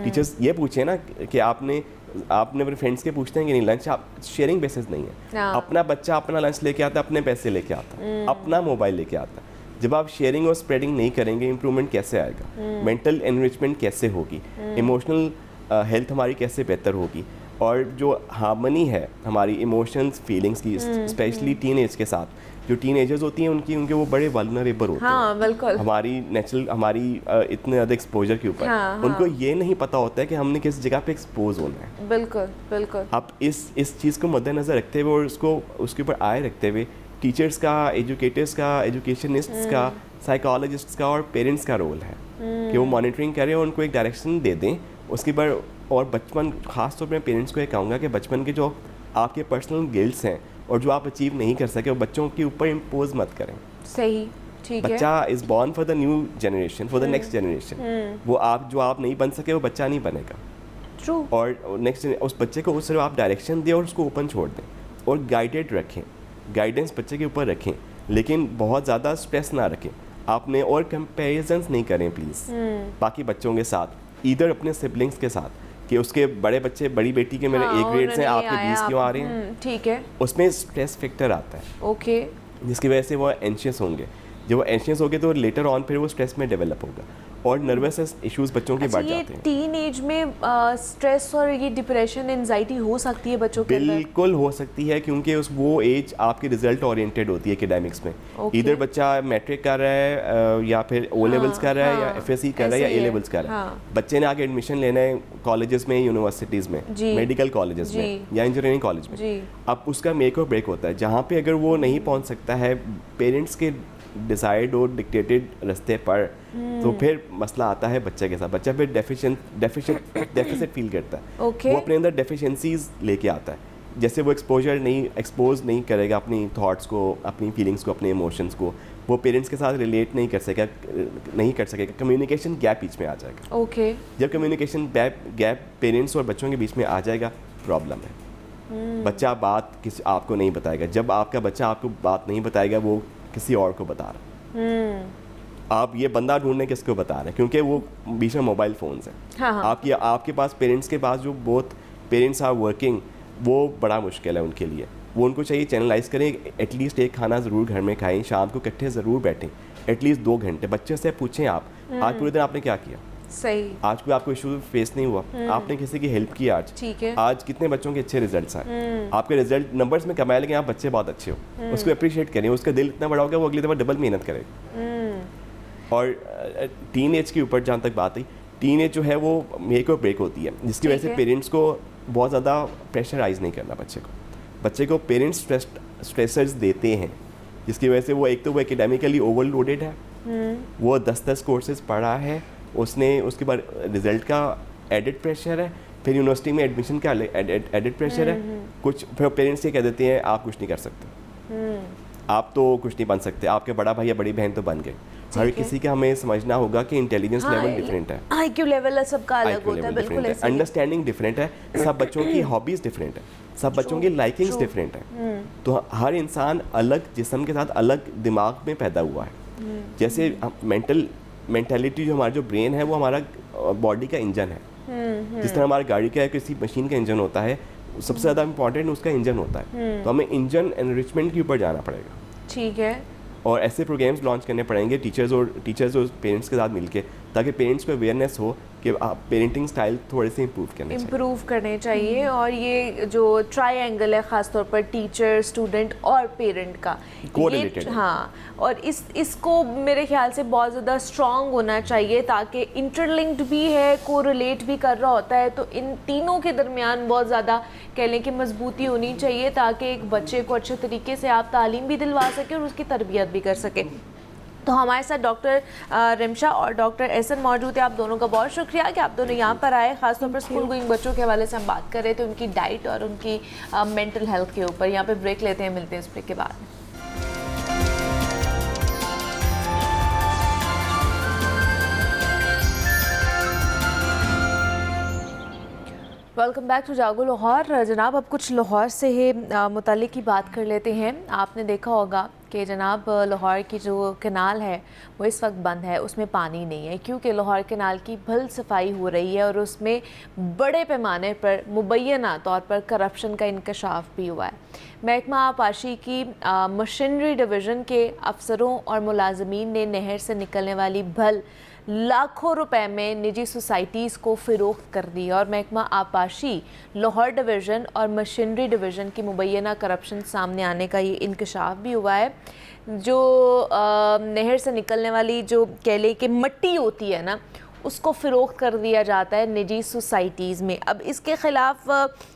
टीचर्स ये पूछे ना कि आपने अपने फ्रेंड्स के पूछते हैं कि नहीं, लंच आप शेयरिंग बेसिस नहीं है। अपना बच्चा अपना लंच लेके आता, अपने पैसे लेके आता, अपना मोबाइल लेके आता। जब आप शेयरिंग और स्प्रेडिंग नहीं करेंगे, इंप्रूवमेंट कैसे आएगा? मेंटल एनरिचमेंट कैसे होगी? इमोशनल हेल्थ हमारी कैसे बेहतर होगी? और जो हार्मनी है हमारी इमोशंस फीलिंग्स की, स्पेशली टीनेज के साथ, जो टीनेजर्स होती हैं उनके वो बड़े वल्नरेबल होते हैं। बिल्कुल। हमारी इतने ज़्यादा एक्सपोजर के ऊपर उनको ये नहीं पता होता है कि हमने किस जगह पे एक्सपोज होना है। बिल्कुल बिल्कुल। आप इस चीज़ को मद्देनज़र रखते हुए और उसके ऊपर आए रखते हुए टीचर्स का, एजुकेटर्स का, एजुकेशनिस्ट्स का, साइकोलॉजिस्ट्स का और पेरेंट्स का रोल है कि वो मॉनिटरिंग करें और उनको एक डायरेक्शन दे दें। उसके बाद और बचपन, खास तौर पे पेरेंट्स को ये कहूँगा कि बचपन के जो आपके पर्सनल गिल्ट्स हैं और जो आप अचीव नहीं कर सके, वो बच्चों के ऊपर इम्पोज मत करें। सही, ठीक है। बच्चा is born for the new generation, for the next generation. वो जो आप नहीं बन सके वो बच्चा नहीं बनेगा। ट्रू। और नेक्स्ट उस बच्चे को सिर्फ आप डायरेक्शन दें और उसको ओपन छोड़ दें और गाइडेड रखें, गाइडेंस बच्चे के ऊपर रखें, लेकिन बहुत ज़्यादा स्ट्रेस ना रखें आपने। और कंपेरिजन्स नहीं करें प्लीज़ बाकी बच्चों के साथ, इधर अपने सिबलिंग्स के साथ कि उसके बड़े बच्चे, बड़ी बेटी के मेरे A ग्रेड्स हैं, आपके 20 क्यों आ रहे हैं? ठीक है। उसमें स्ट्रेस फैक्टर आता है, ओके, जिसकी वजह से वो एंशियस होंगे। जब वो एंशियस होंगे तो लेटर ऑन फिर वो स्ट्रेस में डेवलप होगा और नर्वस इश्यूज बच्चों के बढ़ जाते हैं। टीन एज में स्ट्रेस और ये डिप्रेशन, एंजाइटी हो सकती है बच्चों के अंदर? बिल्कुल हो सकती है, क्योंकि वो एज आपकी रिजल्ट ओरिएंटेड होती है एकेडमिक्स में। इधर बच्चा मैट्रिक कर रहा है या फिर ओ लेवल्स कर रहा है या FSC कर रहा है या A लेवल्स कर रहा है। बच्चे ने आगे एडमिशन लेना है कॉलेजेस में, यूनिवर्सिटीज़ में, मेडिकल कॉलेजेस में या इंजीनियरिंग कॉलेज में। अब उसका मेक और ब्रेक होता है, जहाँ पे अगर वो नहीं पहुँच सकता है पेरेंट्स के डिसाइड और डिक्टेटेड रास्ते पर, तो फिर मसला आता है बच्चे के साथ। बच्चा फिर डेफिसिट फील करता है। वो अपने अंदर डेफिशिएंसीज लेके आता है। जैसे वो एक्सपोज नहीं करेगा अपनी थॉट्स को, अपनी फीलिंग्स को, अपने इमोशंस को, वो पेरेंट्स के साथ रिलेट नहीं कर सकेगा। कम्युनिकेशन गैप बीच में आ जाएगा। जब कम्युनिकेशन गैप पेरेंट्स और बच्चों के बीच में आ जाएगा, प्रॉब्लम है। बच्चा बात आपको नहीं बताएगा। जब आपका बच्चा आपको बात नहीं बताएगा, वो किसी और को बता रहा। आप ये बंदा ढूंढने किसको बता रहे हैं, क्योंकि वो बीच में मोबाइल फ़ोन्स हैं। आपके पास, पेरेंट्स के पास, जो बोथ पेरेंट्स आर वर्किंग, वो बड़ा मुश्किल है उनके लिए। वो उनको चाहिए चैनलाइज करें, एटलीस्ट एक खाना ज़रूर घर में खाएं, शाम को इकट्ठे ज़रूर बैठें, एटलीस्ट 2 घंटे। बच्चे से पूछें आप आज पूरे दिन आपने क्या किया, सही, आज कोई आपको इशू फेस नहीं हुआ, आपने किसी की हेल्प की आज, ठीक है, आज कितने बच्चों के अच्छे रिजल्ट्स आए, आपके रिजल्ट नंबर्स में कमाए, लेकिन आप बच्चे बहुत अच्छे हो, उसको अप्रिशिएट करें। उसका दिल इतना बड़ा होगा, वो अगली दफ़ा डबल मेहनत करेगा। और टीन एज के ऊपर जहाँ तक बात आई, टीन एज जो है वो मेक और ब्रेक होती है, जिसकी वजह से पेरेंट्स को बहुत ज़्यादा प्रेशराइज नहीं करना बच्चे को पेरेंट्स स्ट्रेसर्स देते हैं, जिसकी वजह से वो एक तो वो एकेडमिकली ओवरलोडेड है, वो 10 कोर्सेज पढ़ा है उसने, उसके बाद रिजल्ट का एडिड प्रेशर है, फिर यूनिवर्सिटी में एडमिशन का एडिड प्रेशर है, कुछ फिर पेरेंट्स ये कह देते हैं आप कुछ नहीं कर सकते, आप तो कुछ नहीं बन सकते, आपके बड़ा भाई या बड़ी बहन तो बन गए। हर किसी का हमें समझना होगा कि इंटेलिजेंस लेवल डिफरेंट है, आईक्यू लेवल सबका अलग होता है, बिल्कुल ऐसे ही। अंडरस्टैंडिंग डिफरेंट है, सब बच्चों की हॉबीज डिफरेंट है, सब बच्चों की लाइकिंग्स डिफरेंट है, तो हर इंसान अलग जिस्म के साथ अलग दिमाग में पैदा हुआ है। जैसे मेंटालिटी जो हमारा जो ब्रेन है वो हमारा बॉडी का इंजन है, जिस तरह हमारी गाड़ी का किसी मशीन का इंजन होता है, सबसे ज़्यादा इंपॉर्टेंट उसका इंजन होता है, तो हमें इंजन एनरिचमेंट के ऊपर जाना पड़ेगा। ठीक है। और ऐसे प्रोग्राम्स लॉन्च करने पड़ेंगे टीचर्स और पेरेंट्स के साथ मिलके, ताकि पेरेंट्स को अवेयरनेस हो कि पेरेंटिंग स्टाइल थोड़े से इम्प्रूव करने चाहिए। और ये जो ट्रायंगल है ख़ासतौर पर टीचर, स्टूडेंट और पेरेंट का, कोरिलेटेड है। हाँ, और इसको मेरे ख्याल से बहुत ज़्यादा स्ट्रॉन्ग होना चाहिए, ताकि इंटरलिंक्ड भी है, कोरिलेट भी कर रहा होता है, तो इन तीनों के दरमियान बहुत ज़्यादा कह लें कि मजबूती होनी चाहिए, ताकि एक बच्चे को अच्छे तरीके से आप तालीम भी दिलवा सकें और उसकी तरबियत भी कर सकें। तो हमारे साथ डॉक्टर रिमशा और डॉक्टर एहसन मौजूद है। आप दोनों का बहुत शुक्रिया कि आप दोनों यहाँ पर आए, ख़ासतौर पर स्कूल गोइंग बच्चों के हवाले से हम बात कर रहे थे, उनकी डाइट और उनकी मेंटल हेल्थ के ऊपर। यहाँ पे ब्रेक लेते हैं, मिलते हैं इस ब्रेक के बाद। वेलकम बैक टू जागो लाहौर। जनाब, अब कुछ लाहौर से ही मुतालिक की बात कर लेते हैं। आपने देखा होगा कि जनाब लाहौर की जो कनाल है वो इस वक्त बंद है, उसमें पानी नहीं है, क्योंकि लाहौर कनाल की भल सफाई हो रही है और उसमें बड़े पैमाने पर मुबैना तौर पर करप्शन का इंकशाफ भी हुआ है। महकमा आबपाशी की मशीनरी डिवीज़न के अफसरों और मुलाजमीन ने नहर से निकलने वाली भल लाखों रुपए में निजी सोसाइटीज़ को फ़रोख्त कर दी, और महकमा आबपाशी लाहौर डिवीज़न और मशीनरी डिवीज़न की मुबैना करप्शन सामने आने का ये इंकशाफ भी हुआ है। जो नहर से निकलने वाली जो कह लें कि मिट्टी होती है ना, उसको फ़रोख्त कर दिया जाता है निजी सोसाइटीज़ में। अब इसके ख़िलाफ़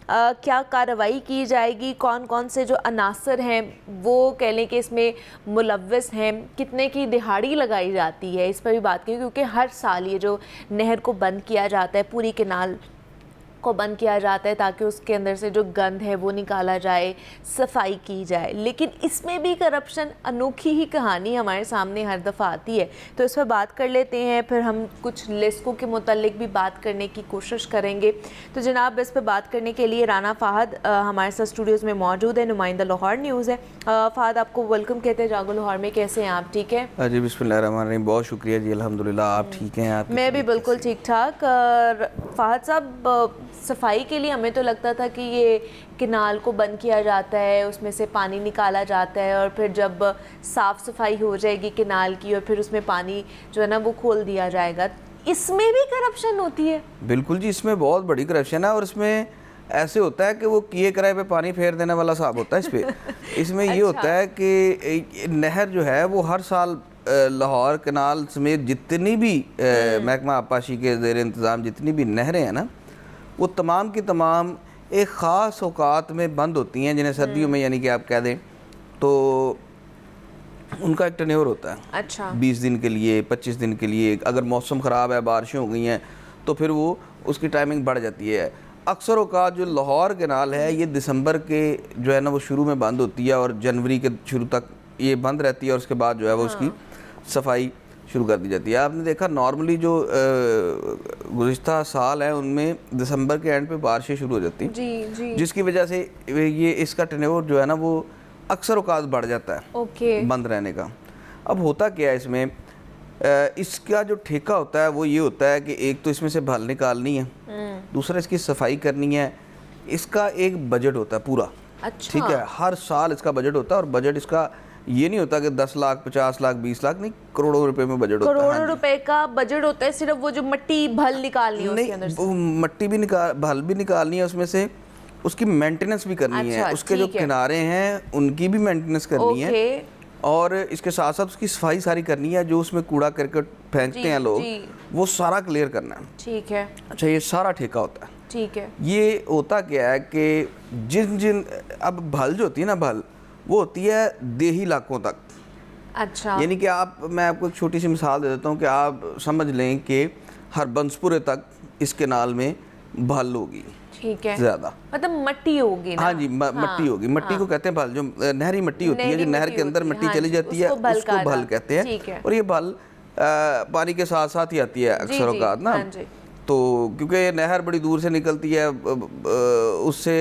क्या कार्रवाई की जाएगी, कौन कौन से जो अनासर हैं वो कह लें कि इसमें मुलव्वस हैं, कितने की दिहाड़ी लगाई जाती है, इस पर भी बात की, क्योंकि हर साल ये जो नहर को बंद किया जाता है, पूरी कैनाल को बंद किया जाता है ताकि उसके अंदर से जो गंद है वो निकाला जाए, सफाई की जाए, लेकिन इसमें भी करप्शन, अनोखी ही कहानी हमारे सामने हर दफ़ा आती है। तो इस पर बात कर लेते हैं, फिर हम कुछ लिस्कों के मुतालिक भी बात करने की कोशिश करेंगे। तो जनाब, इस पर बात करने के लिए राना फ़ाहद हमारे साथ स्टूडियोज़ में मौजूद है, नुमाइंदा लाहौर न्यूज़ है। फ़ाहद, आपको वेलकम कहते हैं जागो लाहौर में। कैसे हैं आप? ठीक है जी, बिस्मिल्लाहिर्रहमानिर्रहीम। बहुत शुक्रिया जी, अल्हम्दुलिल्लाह। आप ठीक हैं? आप? मैं भी बिल्कुल ठीक ठाक। फ़ाहद साहब, सफाई के लिए हमें तो लगता था कि ये किनाल को बंद किया जाता है, उसमें से पानी निकाला जाता है, और फिर जब साफ़ सफाई हो जाएगी किनाल की और फिर उसमें पानी जो है ना वो खोल दिया जाएगा। इसमें भी करप्शन होती है? बिल्कुल जी, इसमें बहुत बड़ी करप्शन है, और इसमें ऐसे होता है कि वो किए कराए पे पानी फेर देने वाला साहब होता है इस पर। इसमें ये होता है कि नहर जो है वो हर साल लाहौर कनाल समेत जितनी भी महकमा आबपाशी के ज़ेर इंतज़ाम जितनी भी नहरें हैं ना, वो तमाम की तमाम एक ख़ास औकात में बंद होती हैं, जिन्हें सर्दियों में यानी कि आप कह दें तो उनका एक टर्नओवर होता है। अच्छा। 20 दिन के लिए, 25 दिन के लिए। अगर मौसम ख़राब है, बारिशें हो गई हैं, तो फिर वो उसकी टाइमिंग बढ़ जाती है। अक्सर औकात जो लाहौर कैनाल है ये दिसंबर के जो है ना वो शुरू में बंद होती है और जनवरी के शुरू तक ये बंद रहती है, और उसके बाद जो है वो उसकी सफाई शुरू कर दी जाती है। आपने देखा नॉर्मली जो गुज़िश्ता साल है उनमें दिसंबर के एंड पे बारिशें शुरू हो जाती हैं, जी। जिसकी वजह से ये इसका टर्नओवर जो है ना वो अक्सर औकात बढ़ जाता है बंद रहने का। अब होता क्या है इसमें, इसका जो ठेका होता है वो ये होता है कि एक तो इसमें से भल निकालनी है, दूसरा इसकी सफाई करनी है, इसका एक बजट होता है पूरा। अच्छा। ठीक है, हर साल इसका बजट होता है, और बजट इसका ये नहीं होता कि 10 लाख 50 लाख 20 लाख नहीं, करोड़ों रुपए में बजट होता है। करोड़ों रुपए का बजट होता है, सिर्फ वो जो मिट्टी भल निकालनी है उसके अंदर से। मिट्टी भी भल भी निकालनी है उसमें से, उसकी मेंटेनेंस भी करनी है, उसके जो किनारे हैं उनकी भी मेंटेनेंस करनी है, और इसके साथ साथ उसकी सफाई सारी करनी है। जो उसमें कूड़ा करकट फेंकते हैं लोग, वो सारा क्लियर करना है। ठीक है। अच्छा, ये सारा ठेका होता है। ठीक है। ये होता क्या है कि जिन अब भल जो होती है ना, भल वो होती है देही इलाकों तक। अच्छा। यानी कि मैं आपको एक छोटी सी मिसाल दे देता हूँ कि आप समझ लें कि हरबंसपुरे तक इस केनाल में भल होगी। ठीक है। ज्यादा मतलब मट्टी होगी ना? हाँ जी, मट्टी होगी। मट्टी को कहते हैं भल। जो नहरी मट्टी होती है, जो नहर के अंदर मट्टी चली जाती है, उसको भल कहते हैं। और ये भल पानी के साथ साथ ही आती है अक्सर औकात ना। तो क्योंकि नहर बड़ी दूर से निकलती है, उससे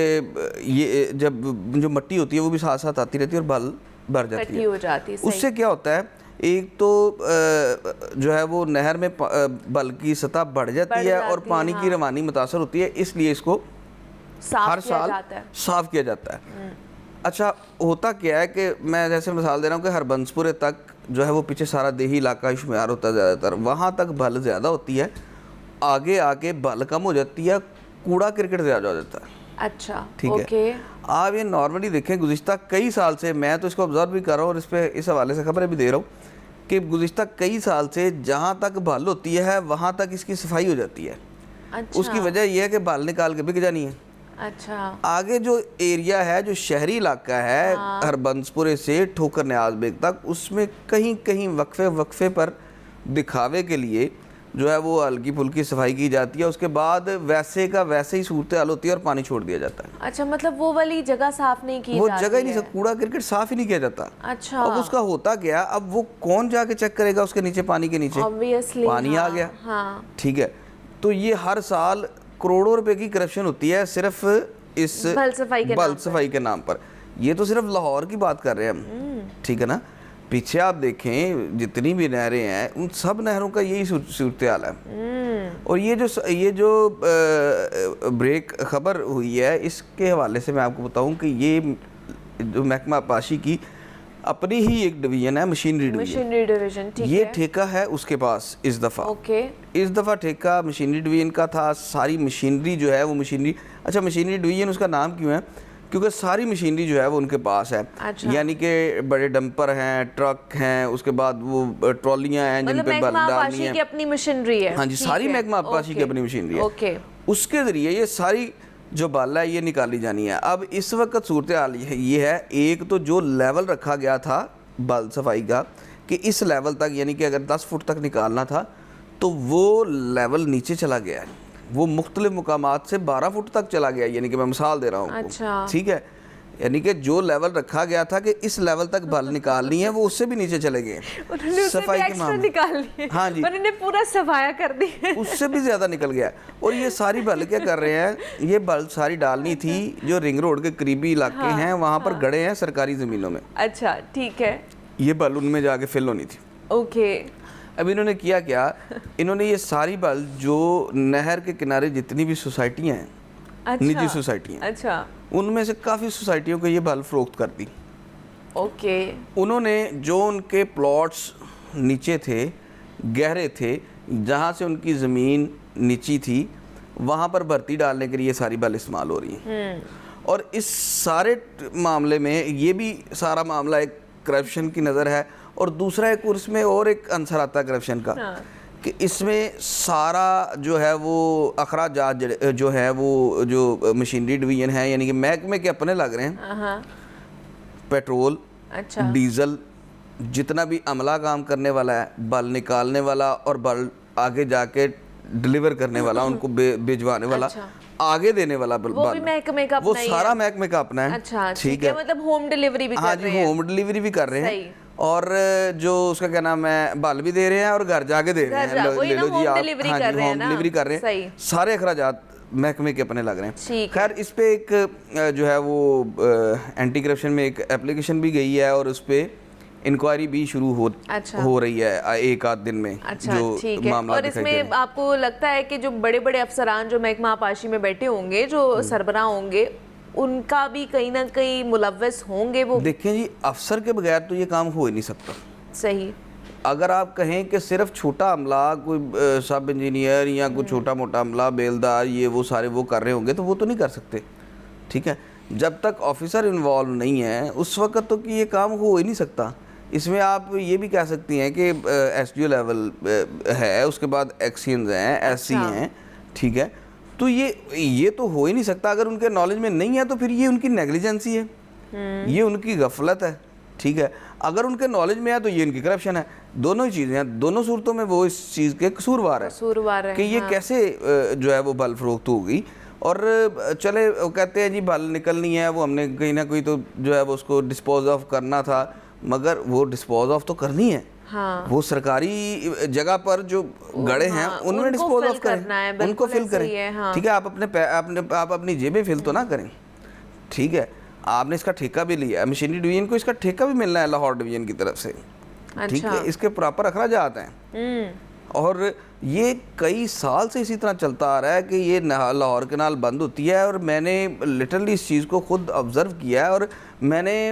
ये जब जो मट्टी होती है वो भी साथ साथ आती रहती है और भल भर जाती है। उससे क्या होता है, एक तो जो है वो नहर में भल की सतह बढ़ जाती है और पानी की रवानी मुतासर होती है, इसलिए इसको हर साल साफ किया जाता है। अच्छा, होता क्या है कि मैं जैसे मिसाल दे रहा हूँ कि हरबंसपुरे तक जो है वो पीछे सारा देही इलाका शुमार होता है ज़्यादातर, वहाँ तक भल ज़्यादा होती है। आगे आके भल कम हो जाती है, कूड़ा क्रिकेट ज़्यादा हो जाता है। अच्छा, ठीक है। आप ये नॉर्मली देखें, गुज़िश्ता कई साल से मैं तो इसको ऑब्जर्व भी कर रहा हूँ और इस हवाले से खबरें भी दे रहा हूँ कि गुज़िश्ता कई साल से जहाँ तक भल होती है वहाँ तक इसकी सफाई हो जाती है। अच्छा। उसकी वजह यह है कि भल निकाल के बिक जानी है। अच्छा। आगे जो एरिया है, जो शहरी इलाका है, हरबंसपुरे से ठोकर न्याज बेग तक, उसमें कहीं कहीं वक्फे पर दिखावे के लिए जो है वो हल्की फुल्की सफाई की जाती है। उसके बाद वैसे का वैसे ही सूरत हाल होती है और पानी छोड़ दिया जाता है। अच्छा, मतलब वो वाली जगह साफ नहीं की वो जाती जगह ही नहीं, है। कूड़ा क्रिकेट साफ ही नहीं किया जाता। अच्छा। अब उसका होता क्या, अब वो कौन जाके चेक करेगा उसके नीचे, पानी के नीचे Obviously, पानी आ गया। हाँ। ठीक है। तो ये हर साल करोड़ों रुपए की करप्शन होती है सिर्फ इस भल सफाई के नाम पर। ये तो सिर्फ लाहौर की बात कर रहे हैं हम, ठीक है ना। पीछे आप देखें जितनी भी नहरें हैं, उन सब नहरों का यही सूरत हाल है। और ये जो ब्रेक खबर हुई है, इसके हवाले से मैं आपको बताऊं कि ये जो महकमा आबपाशी की अपनी ही एक डिवीजन है, मशीनरी डिवीजन। ये ठेका है उसके पास इस दफ़ा। इस दफ़ा ठेका मशीनरी डिवीजन का था। सारी मशीनरी जो है वो अच्छा, मशीनरी डिवीजन उसका नाम क्यों है, क्योंकि सारी मशीनरी जो है वो उनके पास है। अच्छा। यानी कि बड़े डंपर हैं, ट्रक हैं, उसके बाद वो ट्रॉलियां हैं जिन पे भल डालनी है। अपनी मशीनरी है। हाँ जी, सारी महकमा आबपाशी की अपनी मशीनरी है। उसके ज़रिए ये सारी जो बाला है ये निकाली जानी है। अब इस वक्त सूरत हाल ये है, एक तो जो लेवल रखा गया था बाल सफाई का कि इस लेवल तक, यानी कि अगर 10 फुट तक निकालना था तो वो लेवल नीचे चला गया है। वो मुख्तलिफ मुकामात से 12 फुट तक चला गया, यानी कि मैं मिसाल दे रहा हूँ। अच्छा। ठीक है। यानी कि जो लेवल रखा गया था कि इस लेवल तक भल निकालनी है, वो उससे भी नीचे चले गए सफाई के मामले। हाँ जी, उन्होंने पूरा सफाया कर दी, उससे भी ज्यादा निकल गया। और ये सारी भल क्या कर रहे हैं, ये भल सारी डालनी थी जो रिंग रोड के करीबी इलाके हैं, वहाँ पर गड़े हैं सरकारी जमीनों में। अच्छा, ठीक है। ये भल उनमें जाके फिल होनी थी। ओके। अब इन्होंने किया क्या, इन्होंने ये सारी भल जो नहर के किनारे जितनी भी सोसाइटियाँ हैं, अच्छा, निजी सोसाइटियाँ, अच्छा, उनमें से काफ़ी सोसाइटियों को ये भल फरोख्त कर दी। ओके। उन्होंने जो उनके प्लॉट्स नीचे थे, गहरे थे, जहाँ से उनकी ज़मीन नीची थी, वहाँ पर भर्ती डालने के लिए सारी भल इस्तेमाल हो रही हैं। और इस सारे मामले में ये भी सारा मामला एक करप्शन की नज़र है। और दूसरा एक उसमें और एक अंसर आता है करप्शन का, कि इसमें सारा जो है वो अखराजात जो है वो जो मशीनरी डिवीजन है, यानी कि महकमे के अपने लग रहे हैं। पेट्रोल, अच्छा, डीजल, जितना भी अमला काम करने वाला है, बल निकालने वाला और बल आगे जाके डिलीवर करने वाला, उनको भिजवाने वाला, अच्छा, आगे देने वाला बल, वो भी महकमे का अपना, वो सारा महकमे का अपना है। अच्छा, ठीक है। मतलब होम डिलीवरी भी कर रहे हैं। होम डिलीवरी भी कर रहे हैं, और जो उसका क्या नाम है, बल भी दे रहे हैं और घर जाके दे रहे हैं। ले लो जी आप, होम डिलीवरी कर रहे हैं। सारे अखराजात महकमे के अपने लग रहे हैं। खैर, इस पे एक जो है वो एंटी करप्शन में एक एप्लीकेशन भी गई है और उस पे इंक्वायरी भी शुरू हो रही है एक आध दिन में। अच्छा, जो मामला और इसमें आपको लगता है कि जो बड़े बड़े अफसरान जो महकमा आबपाशी में बैठे होंगे, जो सरबराह होंगे, उनका भी कहीं ना कहीं मुलव्वस होंगे? वो देखें जी, अफसर के बगैर तो ये काम हो ही नहीं सकता। सही। अगर आप कहें कि सिर्फ छोटा अमला, कोई सब इंजीनियर या कोई छोटा मोटा अमला, बेलदार, ये वो सारे वो कर रहे होंगे, तो वो तो नहीं कर सकते। ठीक है। जब तक ऑफिसर इन्वॉल्व नहीं है उस वक्त तो कि ये काम हो ही नहीं सकता। इसमें आप ये भी कह सकती हैं कि SDO लेवल है, उसके बाद एक्सियंस हैं, SC हैं, ठीक है, तो ये तो हो ही नहीं सकता। अगर उनके नॉलेज में नहीं है तो फिर ये उनकी नेग्लिजेंसी है, ये उनकी गफलत है, ठीक है। अगर उनके नॉलेज में है तो ये इनकी करप्शन है। दोनों ही चीज़ें हैं, दोनों सूरतों में वो इस चीज़ के कसूरवार है कि ये कैसे जो है वो बल फरोख्त होगी। और चले वो कहते हैं जी बल निकलनी है, वो हमने कहीं ना कहीं तो जो है वो उसको डिस्पोज ऑफ करना था, मगर वो डिस्पोज ऑफ तो करनी है। हाँ। वो सरकारी जगह पर जो गड़े हैं उनमें डिस्पोज ऑफ करें, उनको फिल करें, ठीक है। आप अपनी जेबें फिल तो ना करें, ठीक है। आपने इसका ठेका भी लिया, मशीनरी डिवीजन को इसका ठेका भी मिलना है लाहौर डिवीजन की तरफ से, ठीक है। इसके प्रॉपर अखराजात हैं और ये कई साल से इसी तरह चलता आ रहा है कि ये लाहौर कैनाल बंद होती है। और मैंने लिटरली इस चीज़ को खुद ऑब्ज़र्व किया है और मैंने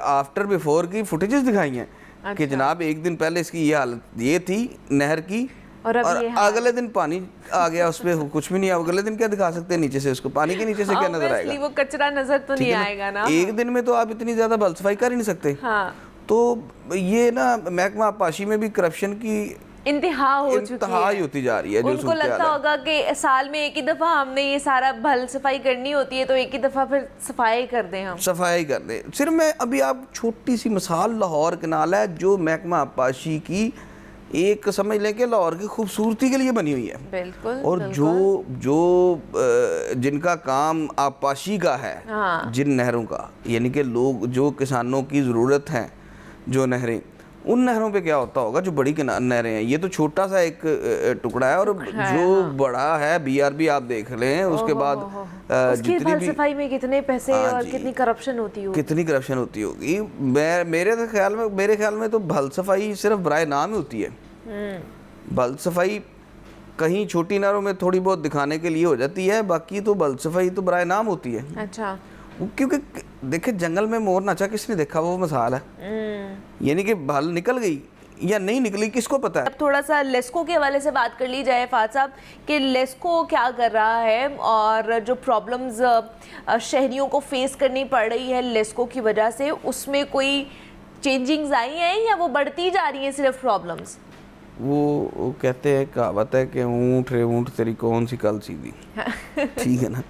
आफ्टर बिफोर की फुटेजेस दिखाई हैं कि जनाब एक दिन पहले इसकी ये हालत ये थी नहर की, और अगले दिन पानी आ गया, उस पर कुछ भी नहीं। अगले दिन क्या दिखा सकते हैं नीचे से, उसको पानी के नीचे से क्या नजर आएगा? वो कचरा नजर तो नहीं आएगा ना। एक दिन में तो आप इतनी ज्यादा बल सफाई कर ही नहीं सकते। हाँ। तो ये ना महकमा आबपाशी में भी करप्शन की इंतहा होती जा रही है। उनको लगता होगा कि साल में एक ही दफा हमने ये सारा भल सफाई करनी होती है, तो एक ही दफा फिर सफाई कर दें, हम सफाई कर दें। सिर्फ मैं अभी आप छोटी सी मिसाल लाहौर कैनाल है जो महकमा आबपाशी की एक समझ लें कि लाहौर की खूबसूरती के लिए बनी हुई है। बिल्कुल। और जो जिनका काम आबपाशी का है, हाँ। जिन नहरों का, यानी कि लोग जो किसानों की ज़रूरत है जो नहरें, उन नहरों पे क्या होता होगा जो बड़ी नहरें हैं। ये तो छोटा सा एक टुकड़ा है और जो बड़ा है BRB आप देख लें, उसके बाद जितनी भी सफाई में कितने पैसे और कितनी करप्शन होती होगी। मेरे ख्याल में तो भल सफाई सिर्फ बराए नाम ही होती है। भल सफाई कहीं छोटी नहरों में थोड़ी बहुत दिखाने के लिए हो जाती है, बाकी तो बल सफाई तो बराए नाम होती है। अच्छा। क्योंकि देखे जंगल में मोर नाचा किसने देखा, वो मिसाल है। यानी कि भल निकल गई या नहीं निकली किसको पता है। अब थोड़ा सा लेस्को के हवाले से बात कर ली जाए फात साहब कि लेस्को क्या कर रहा है और जो प्रॉब्लम्स शहरियों को फेस करनी पड़ रही है लेस्को की वजह से, उसमें कोई चेंजिंग्स आई हैं या वो बढ़ती जा रही हैं सिर्फ प्रॉब्लम्स? वो कहते हैं, कहावत है कि ऊँट रे ऊँट तेरी कौन सी कल सीधी, ठीक है ना।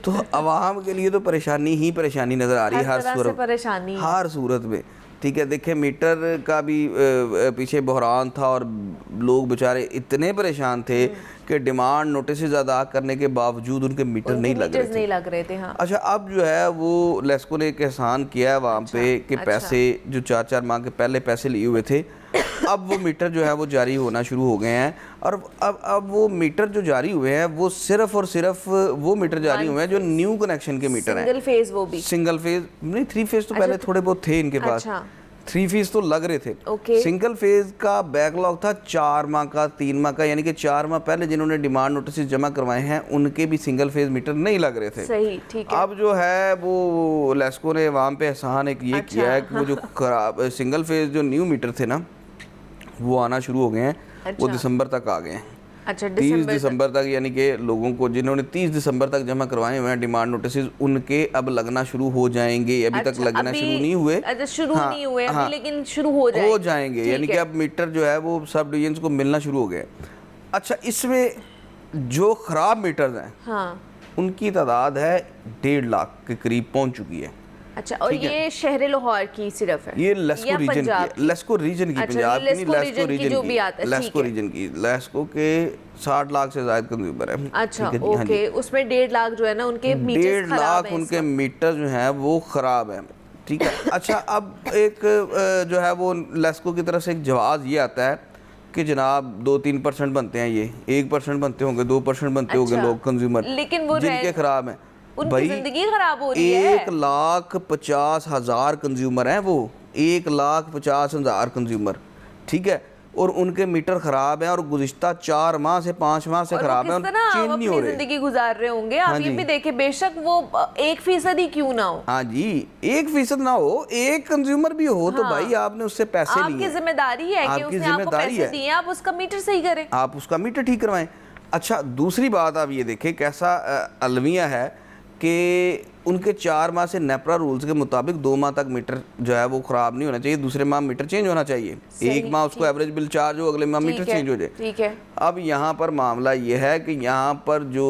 तो आवाम के लिए तो परेशानी ही परेशानी नज़र आ रही है हर सूरत में, ठीक है। देखे मीटर का भी पीछे बहरान था और लोग बेचारे इतने परेशान थे कि डिमांड नोटिस अदा करने के बावजूद उनके मीटर नहीं लग रहे थे। हाँ। अच्छा, अब जो है वो लेस्को ने एक एहसान किया है वहाँ पे कि पैसे जो 4-4 माह के पहले पैसे लिए हुए थे, अब वो मीटर जो है वो जारी होना शुरू हो गए हैं। और अब वो मीटर जो जारी हुए हैं वो सिर्फ और सिर्फ वो मीटर जारी हुए हैं जो न्यू कनेक्शन के मीटर हैं। सिंगल फेज, वो भी सिंगल फेज नहीं, 3 फेज तो पहले थोड़े बहुत थे इनके पास। 3 फेज तो लग रहे थे। सिंगल फेज का बैकलॉग था 4 माह का, 3 माह का, यानी कि 4 माह पहले जिन्होंने डिमांड नोटिस जमा करवाए हैं उनके भी सिंगल फेज मीटर नहीं लग रहे थे। सही, ठीक है। अब जो है वो लेस्को ने वहाँ पे एहसान एक ये किया है कि वो जो खराब सिंगल फेज जो न्यू मीटर थे ना वो आना शुरू हो गए हैं। वो दिसंबर तक आ गए हैं। अच्छा, 30 दिसंबर तक, यानी कि लोगों को जिन्होंने 30 दिसंबर तक जमा करवाए हुए हैं डिमांड नोटिस, उनके अब लगना शुरू हो जाएंगे। अभी तक लगना शुरू नहीं हुए, लेकिन शुरू हो जाएंगे। यानी कि अब मीटर जो है वो सब डिवीजन को मिलना शुरू हो गए। अच्छा, इसमें जो खराब मीटर्स हैं, हाँ, उनकी तादाद है 1.5 लाख के करीब पहुंच चुकी है। अच्छा, और ये शहर लाहौर की सिर्फ है? ये लेस्को रीजन की, लेस्को रीजन की, पंजाब की नहीं, लेस्को रीजन जो भी आता है, लेस्को रीजन की। लेस्को के 60 लाख से ज्यादा कंज्यूमर है। अच्छा, ओके। उसमें 1.5 लाख जो है ना उनके मीटर 1.5 लाख उनके मीटर जो है वो खराब है, ठीक है। अच्छा, अब एक जो है वो लेस्को की तरफ से एक जवाब ये आता है कि जनाब 2-3% बनते हैं, ये 1% बनते होंगे, 2% बनते होंगे लोग कंज्यूमर, लेकिन वो जिनके खराब हैं। उनकी जिंदगी खराब हो रही है। 1,50,000 कंज्यूमर हैं वो, 1,50,000 कंज्यूमर, ठीक है। और उनके मीटर खराब हैं और गुज़िश्ता 4 माह से 5 माह से खराब है और चेंज नहीं हो रहे। जिंदगी गुजार रहे होंगे। आप ये भी देखे, बेशक वो 1% ही क्यों ना हो, हाँ जी, 1% ना हो, एक कंज्यूमर भी हो तो भाई आपने उससे पैसे लिए, आपकी जिम्मेदारी है कि उसने आपको पैसे दिए, आप उसका मीटर सही करें, आप उसका मीटर ठीक करवाएं। अच्छा, दूसरी बात आप ये देखें कैसा अलमिया है कि उनके 4 माह से नेपरा रूल्स के मुताबिक 2 माह तक मीटर जो है वो ख़राब नहीं होना चाहिए, दूसरे माह मीटर चेंज होना चाहिए। एक माह उसको एवरेज बिल चार्ज हो, अगले माह मीटर चेंज हो जाए। ठीक है। अब यहाँ पर मामला ये है कि यहाँ पर जो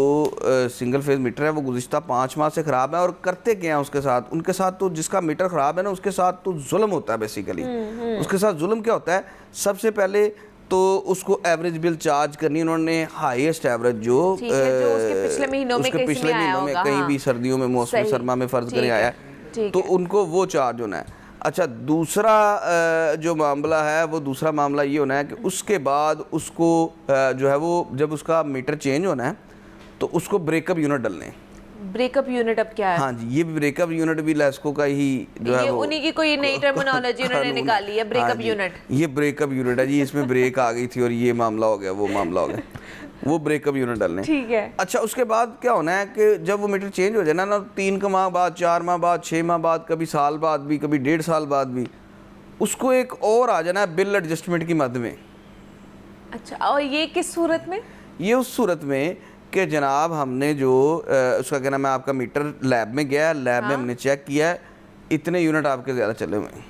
सिंगल फेज मीटर है वो गुज़िश्ता 5 माह से ख़राब है। और करते क्या हैं उसके साथ, उनके साथ तो जिसका मीटर ख़राब है ना उसके साथ तो जुल्म होता है बेसिकली। उसके साथ जुल्म क्या होता है, सबसे पहले तो उसको एवरेज बिल चार्ज करनी उन्होंने हाईएस्ट एवरेज जो उसके पिछले महीनों में कहीं भी सर्दियों में मौसम सरमा में फर्ज करें आया है तो उनको वो चार्ज होना है। अच्छा, दूसरा जो मामला है वो दूसरा मामला ये होना है कि उसके बाद उसको जो है वो जब उसका मीटर चेंज होना है तो उसको ब्रेकअप यूनिट डलने हैं। ब्रेकअप यूनिट अब क्या है? हाँ जी, ये ब्रेकअप यूनिट भी लेस्को का ही जो है वो उन्हीं की कोई नई टर्मिनोलॉजी उन्होंने निकाली है, ब्रेकअप यूनिट। ये ब्रेकअप यूनिट है जी, इसमें ब्रेक आ गई थी और ये मामला हो गया, वो मामला हो गया, वो ब्रेकअप यूनिट डालने। ठीक है। अच्छा, उसके बाद क्या होना है कि जब वो मीटर चेंज हो जाए ना 3 माह बाद, 4 माह बाद, 6 माह बाद, कभी साल बाद भी, कभी 1.5 साल बाद भी, उसको एक और आ जाना है बिल एडजस्टमेंट की मद में। अच्छा, और ये किस सूरत में? ये उस सूरत में कि जनाब हमने जो उसका क्या नाम है, आपका मीटर लैब में गया, लैब में हमने चेक किया, इतने यूनिट आपके ज़्यादा चले हुए हैं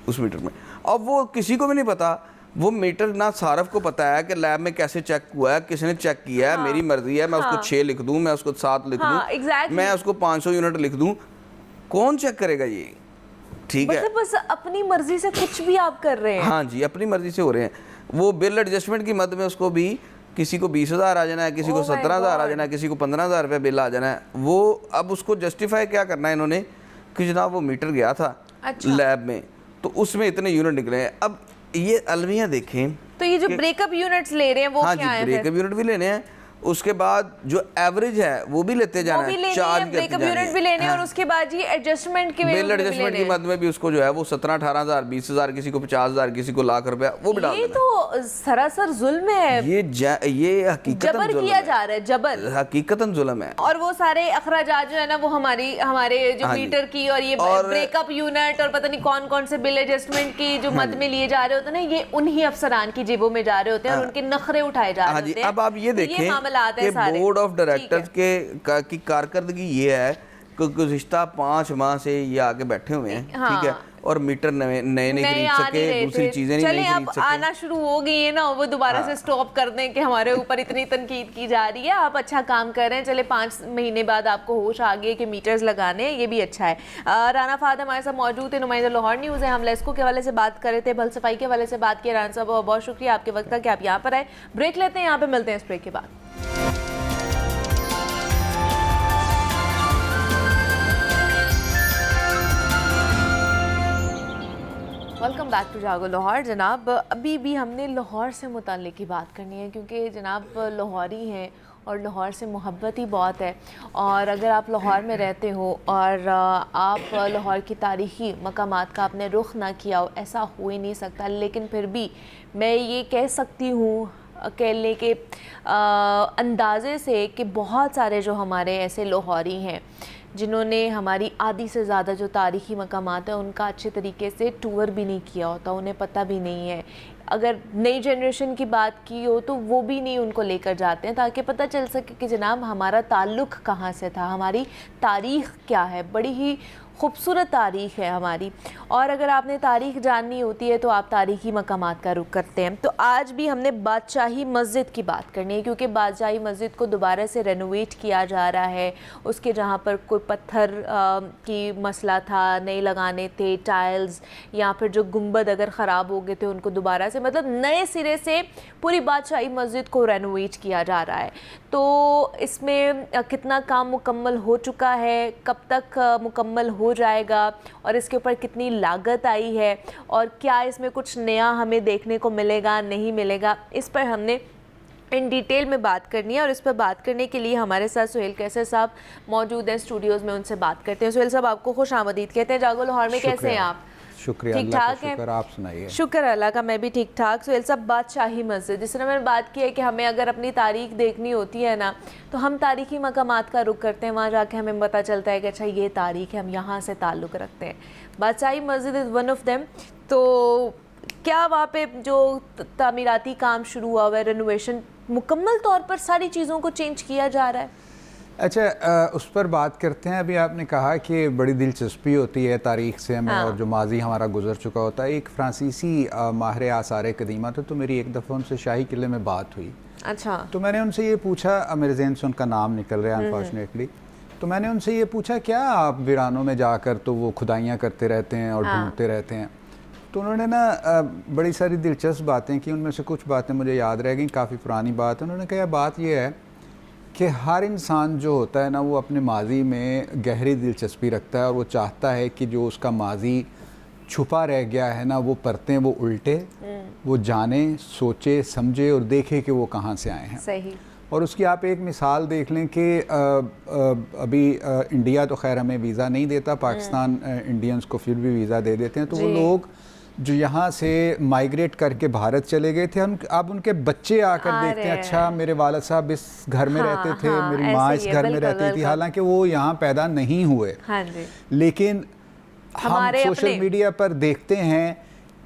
उस मीटर में। अब वो किसी को भी नहीं पता, वो मीटर ना सारफ को पता है कि लैब में कैसे चेक हुआ है, किसने चेक किया है। मेरी मर्जी है, मैं उसको 6 लिख दूं, मैं उसको 7 लिख दूं, मैं उसको 500 यूनिट लिख दूं, कौन चेक करेगा ये? ठीक है, बस अपनी मर्जी से कुछ भी आप कर रहे हैं। हाँ जी, अपनी मर्जी से हो रहे हैं। वो बिल एडजस्टमेंट की मद में उसको भी किसी को 20,000 आ जाना है, किसी को 17,000 आ जाना है, किसी को 15,000 रुपये बिल आ जाना है। वो अब उसको जस्टिफाई क्या करना है इन्होंने कि जनाब वो मीटर गया था लैब में तो उसमें इतने यूनिट निकले हैं। अब ये अलमियाँ देखें तो ये जो ब्रेकअप यूनिट्स ले रहे हैं वो हाँ क्या है? ब्रेकअप यूनिट भी लेने हैं, उसके बाद जो एवरेज है वो भी लेते जाना है, चार्ज ब्रेकअप यूनिट भी लेने हैं, और उसके बाद ये एडजस्टमेंट के बिल एडजस्टमेंट की मद में भी उसको जो है वो 17-18,000, 20,000, किसी को 50,000, किसी को लाख रुपया वो भी डाल देना। ये तो सरासर जुल्म है, ये हकीकतन जबर किया जा रहा है, जबर हकीकतन जुल्म है। और वो सारे अखराजात जो है ना वो हमारे जो मीटर की और ये ब्रेकअप यूनिट और पता नहीं कौन कौन से बिल एडजस्टमेंट की जो मद में लिए जा रहे होते हैं ना, ये उन्हीं अफसरान की जेबों में जा रहे होते हैं और उनके नखरे उठाए जा रहे होते हैं। अब आप ये देखें कि बोर्ड ऑफ डायरेक्टर्स की कारकर्दगी ये है कि गुज़िश्ता 5 माह से ये आगे बैठे हुए हैं, ठीक है, और मीटर नए नहीं खरीद सके, दूसरी चीजें नहीं खरीद सके। आना शुरू हो गई है ना, वो दोबारा से स्टॉप कर दें कि हमारे ऊपर इतनी तनकीद की जा रही है, आप अच्छा काम कर रहे हैं, चले 5 महीने बाद आपको होश आ गई कि मीटर्स लगाने, ये भी अच्छा है। राना फाद हमारे साथ मौजूद है, नुमाइंदा लाहौर न्यूज़ है। हम लेस्को के हवाले से बात कर रहे थे, बल सफाई के हवाले से बात किया। राना साहब बहुत शुक्रिया आपके वक्त का कि आप यहाँ पर आए। ब्रेक लेते हैं, यहाँ पे मिलते हैं इस ब्रेक के बाद। वेलकम बैक टू जागो लाहौर। जनाब, अभी भी हमने लाहौर से मुताल्लिक की बात करनी है क्योंकि जनाब लाहौरी हैं और लाहौर से मोहब्बत ही बहुत है। और अगर आप लाहौर में रहते हो और आप लाहौर की तारीख़ी मकामात का आपने रुख ना किया हो, ऐसा हो ही नहीं सकता। लेकिन फिर भी मैं ये कह सकती हूँ कहने के अंदाज़े से कि बहुत सारे जो हमारे ऐसे लाहौरी हैं जिन्होंने हमारी आधी से ज़्यादा जो तारीख़ी मकामात हैं उनका अच्छे तरीके से टूर भी नहीं किया होता, उन्हें पता भी नहीं है। अगर नई जनरेशन की बात की हो तो वो भी नहीं उनको लेकर जाते हैं ताकि पता चल सके कि जनाब हमारा ताल्लुक़ कहाँ से था, हमारी तारीख़ क्या है। बड़ी ही खूबसूरत तारीख़ है हमारी, और अगर आपने तारीख़ जाननी होती है तो आप तारीख़ी मकामात का रुख करते हैं। तो आज भी हमने बादशाही मस्जिद की बात करनी है क्योंकि बादशाही मस्जिद को दोबारा से रेनोवेट किया जा रहा है। उसके जहाँ पर कोई पत्थर की मसला था, नए लगाने थे टाइल्स, या फिर जो गुंबद अगर ख़राब हो गए थे उनको दोबारा से मतलब नए सिरे से पूरी बादशाही मस्जिद को रेनोवेट किया जा रहा है। तो इसमें कितना काम मुकम्मल हो चुका है, कब तक मुकम्मल हो जाएगा और इसके ऊपर कितनी लागत आई है और क्या इसमें कुछ नया हमें देखने को मिलेगा नहीं मिलेगा, इस पर हमने इन डिटेल में बात करनी है। और इस पर बात करने के लिए हमारे साथ सुहेल कैसर साहब मौजूद हैं स्टूडियोज़ में, उनसे बात करते हैं। सुहेल साहब, आपको खुश आमदीद कहते हैं जागो लाहौर में। कैसे हैं आप? शुक्रिया, ठीक ठाक है, आप सुनाइए। शुक्र अल्लाह का, मैं भी ठीक ठाक। सुहेल साहब, बादशाही मस्जिद, जिस तरह मैंने बात की है कि हमें अगर अपनी तारीख देखनी होती है ना तो हम तारीख़ी मकामात का रुख करते हैं, वहाँ जाके हमें पता चलता है कि अच्छा ये तारीख़ है, हम यहाँ से ताल्लुक़ रखते हैं। बादशाही मस्जिद इज़ वन ऑफ देम। तो क्या वहाँ पे जो तामीराती काम शुरू हुआ है, रेनोवेशन, मुकम्मल तौर पर सारी चीज़ों को चेंज किया जा रहा है? अच्छा, उस पर बात करते हैं। अभी आपने कहा कि बड़ी दिलचस्पी होती है तारीख़ से हमें, और जो माजी हमारा गुजर चुका होता है। एक फ्रांसीसी माहिर आसार कदीमा थे, तो मेरी एक दफ़ा उनसे शाही किले में बात हुई। अच्छा। तो मैंने उनसे ये पूछा, मेरे जहन से उनका नाम निकल रहा है अनफॉर्चुनेटली, तो मैंने उनसे ये पूछा क्या आप वीरानों में जाकर तो वो खुदाइयाँ करते रहते हैं और ढूंढते रहते हैं? तो उन्होंने ना बड़ी सारी दिलचस्प बातें की। उनमें से कुछ बातें मुझे याद रह गई, काफ़ी पुरानी बात है। उन्होंने कहा बात यह है कि हर इंसान जो होता है ना, वो अपने माजी में गहरी दिलचस्पी रखता है, और वो चाहता है कि जो उसका माजी छुपा रह गया है ना, वो परतें वो उल्टे, वो जाने, सोचे, समझे और देखे कि वो कहाँ से आए हैं। सही। और उसकी आप एक मिसाल देख लें कि अभी इंडिया तो खैर हमें वीज़ा नहीं देता, पाकिस्तान इंडियंस को फिर भी वीज़ा दे देते हैं। तो वो लोग जो यहाँ से माइग्रेट करके भारत चले गए थे, अब उनके बच्चे आकर देखते हैं, अच्छा मेरे वालिद साहब इस घर में रहते थे, मेरी माँ इस घर में रहती थी, हालांकि वो यहाँ पैदा नहीं हुए। लेकिन हम सोशल मीडिया पर देखते हैं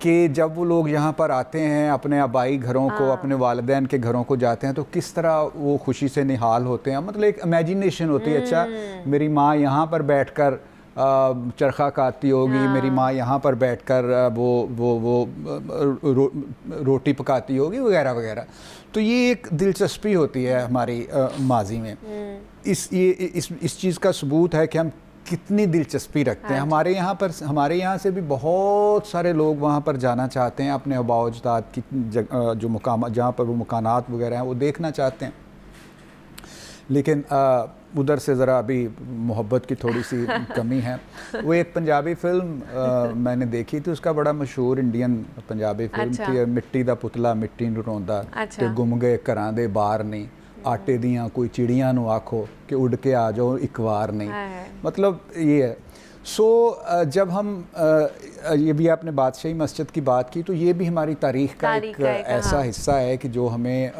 कि जब वो लोग यहाँ पर आते हैं, अपने आबाई घरों को, अपने वालिदैन के घरों को जाते हैं, तो किस तरह वो खुशी से निहाल होते हैं। मतलब एक इमेजिनेशन होती है, अच्छा मेरी माँ यहाँ पर बैठकर चरखा काटती होगी, मेरी माँ यहाँ पर बैठकर रोटी पकाती होगी, वगैरह वगैरह। तो ये एक दिलचस्पी होती है हमारी माजी में। इस चीज़ का सबूत है कि हम कितनी दिलचस्पी रखते हैं। हमारे यहाँ से भी बहुत सारे लोग वहाँ पर जाना चाहते हैं, अपने आबा अजदाद की जो मुकाम, जहाँ पर वो मकानात वगैरह हैं, वो देखना चाहते हैं। लेकिन उधर से ज़रा अभी मोहब्बत की थोड़ी सी कमी है। वो एक पंजाबी फिल्म मैंने देखी थी, उसका बड़ा मशहूर इंडियन पंजाबी फिल्म थी, मिट्टी दा पुतला मिट्टी नूं रोंदा ते गुम गए घरां दे बाहर नहीं, आटे दियाँ कोई चिड़ियाँ नूं आखो कि उड़ के आ जाओ एक बार नहीं। मतलब ये है। जब हम ये भी आपने बादशाही मस्जिद की बात की, तो ये भी हमारी तारीख़ का एक ऐसा हिस्सा है कि जो हमें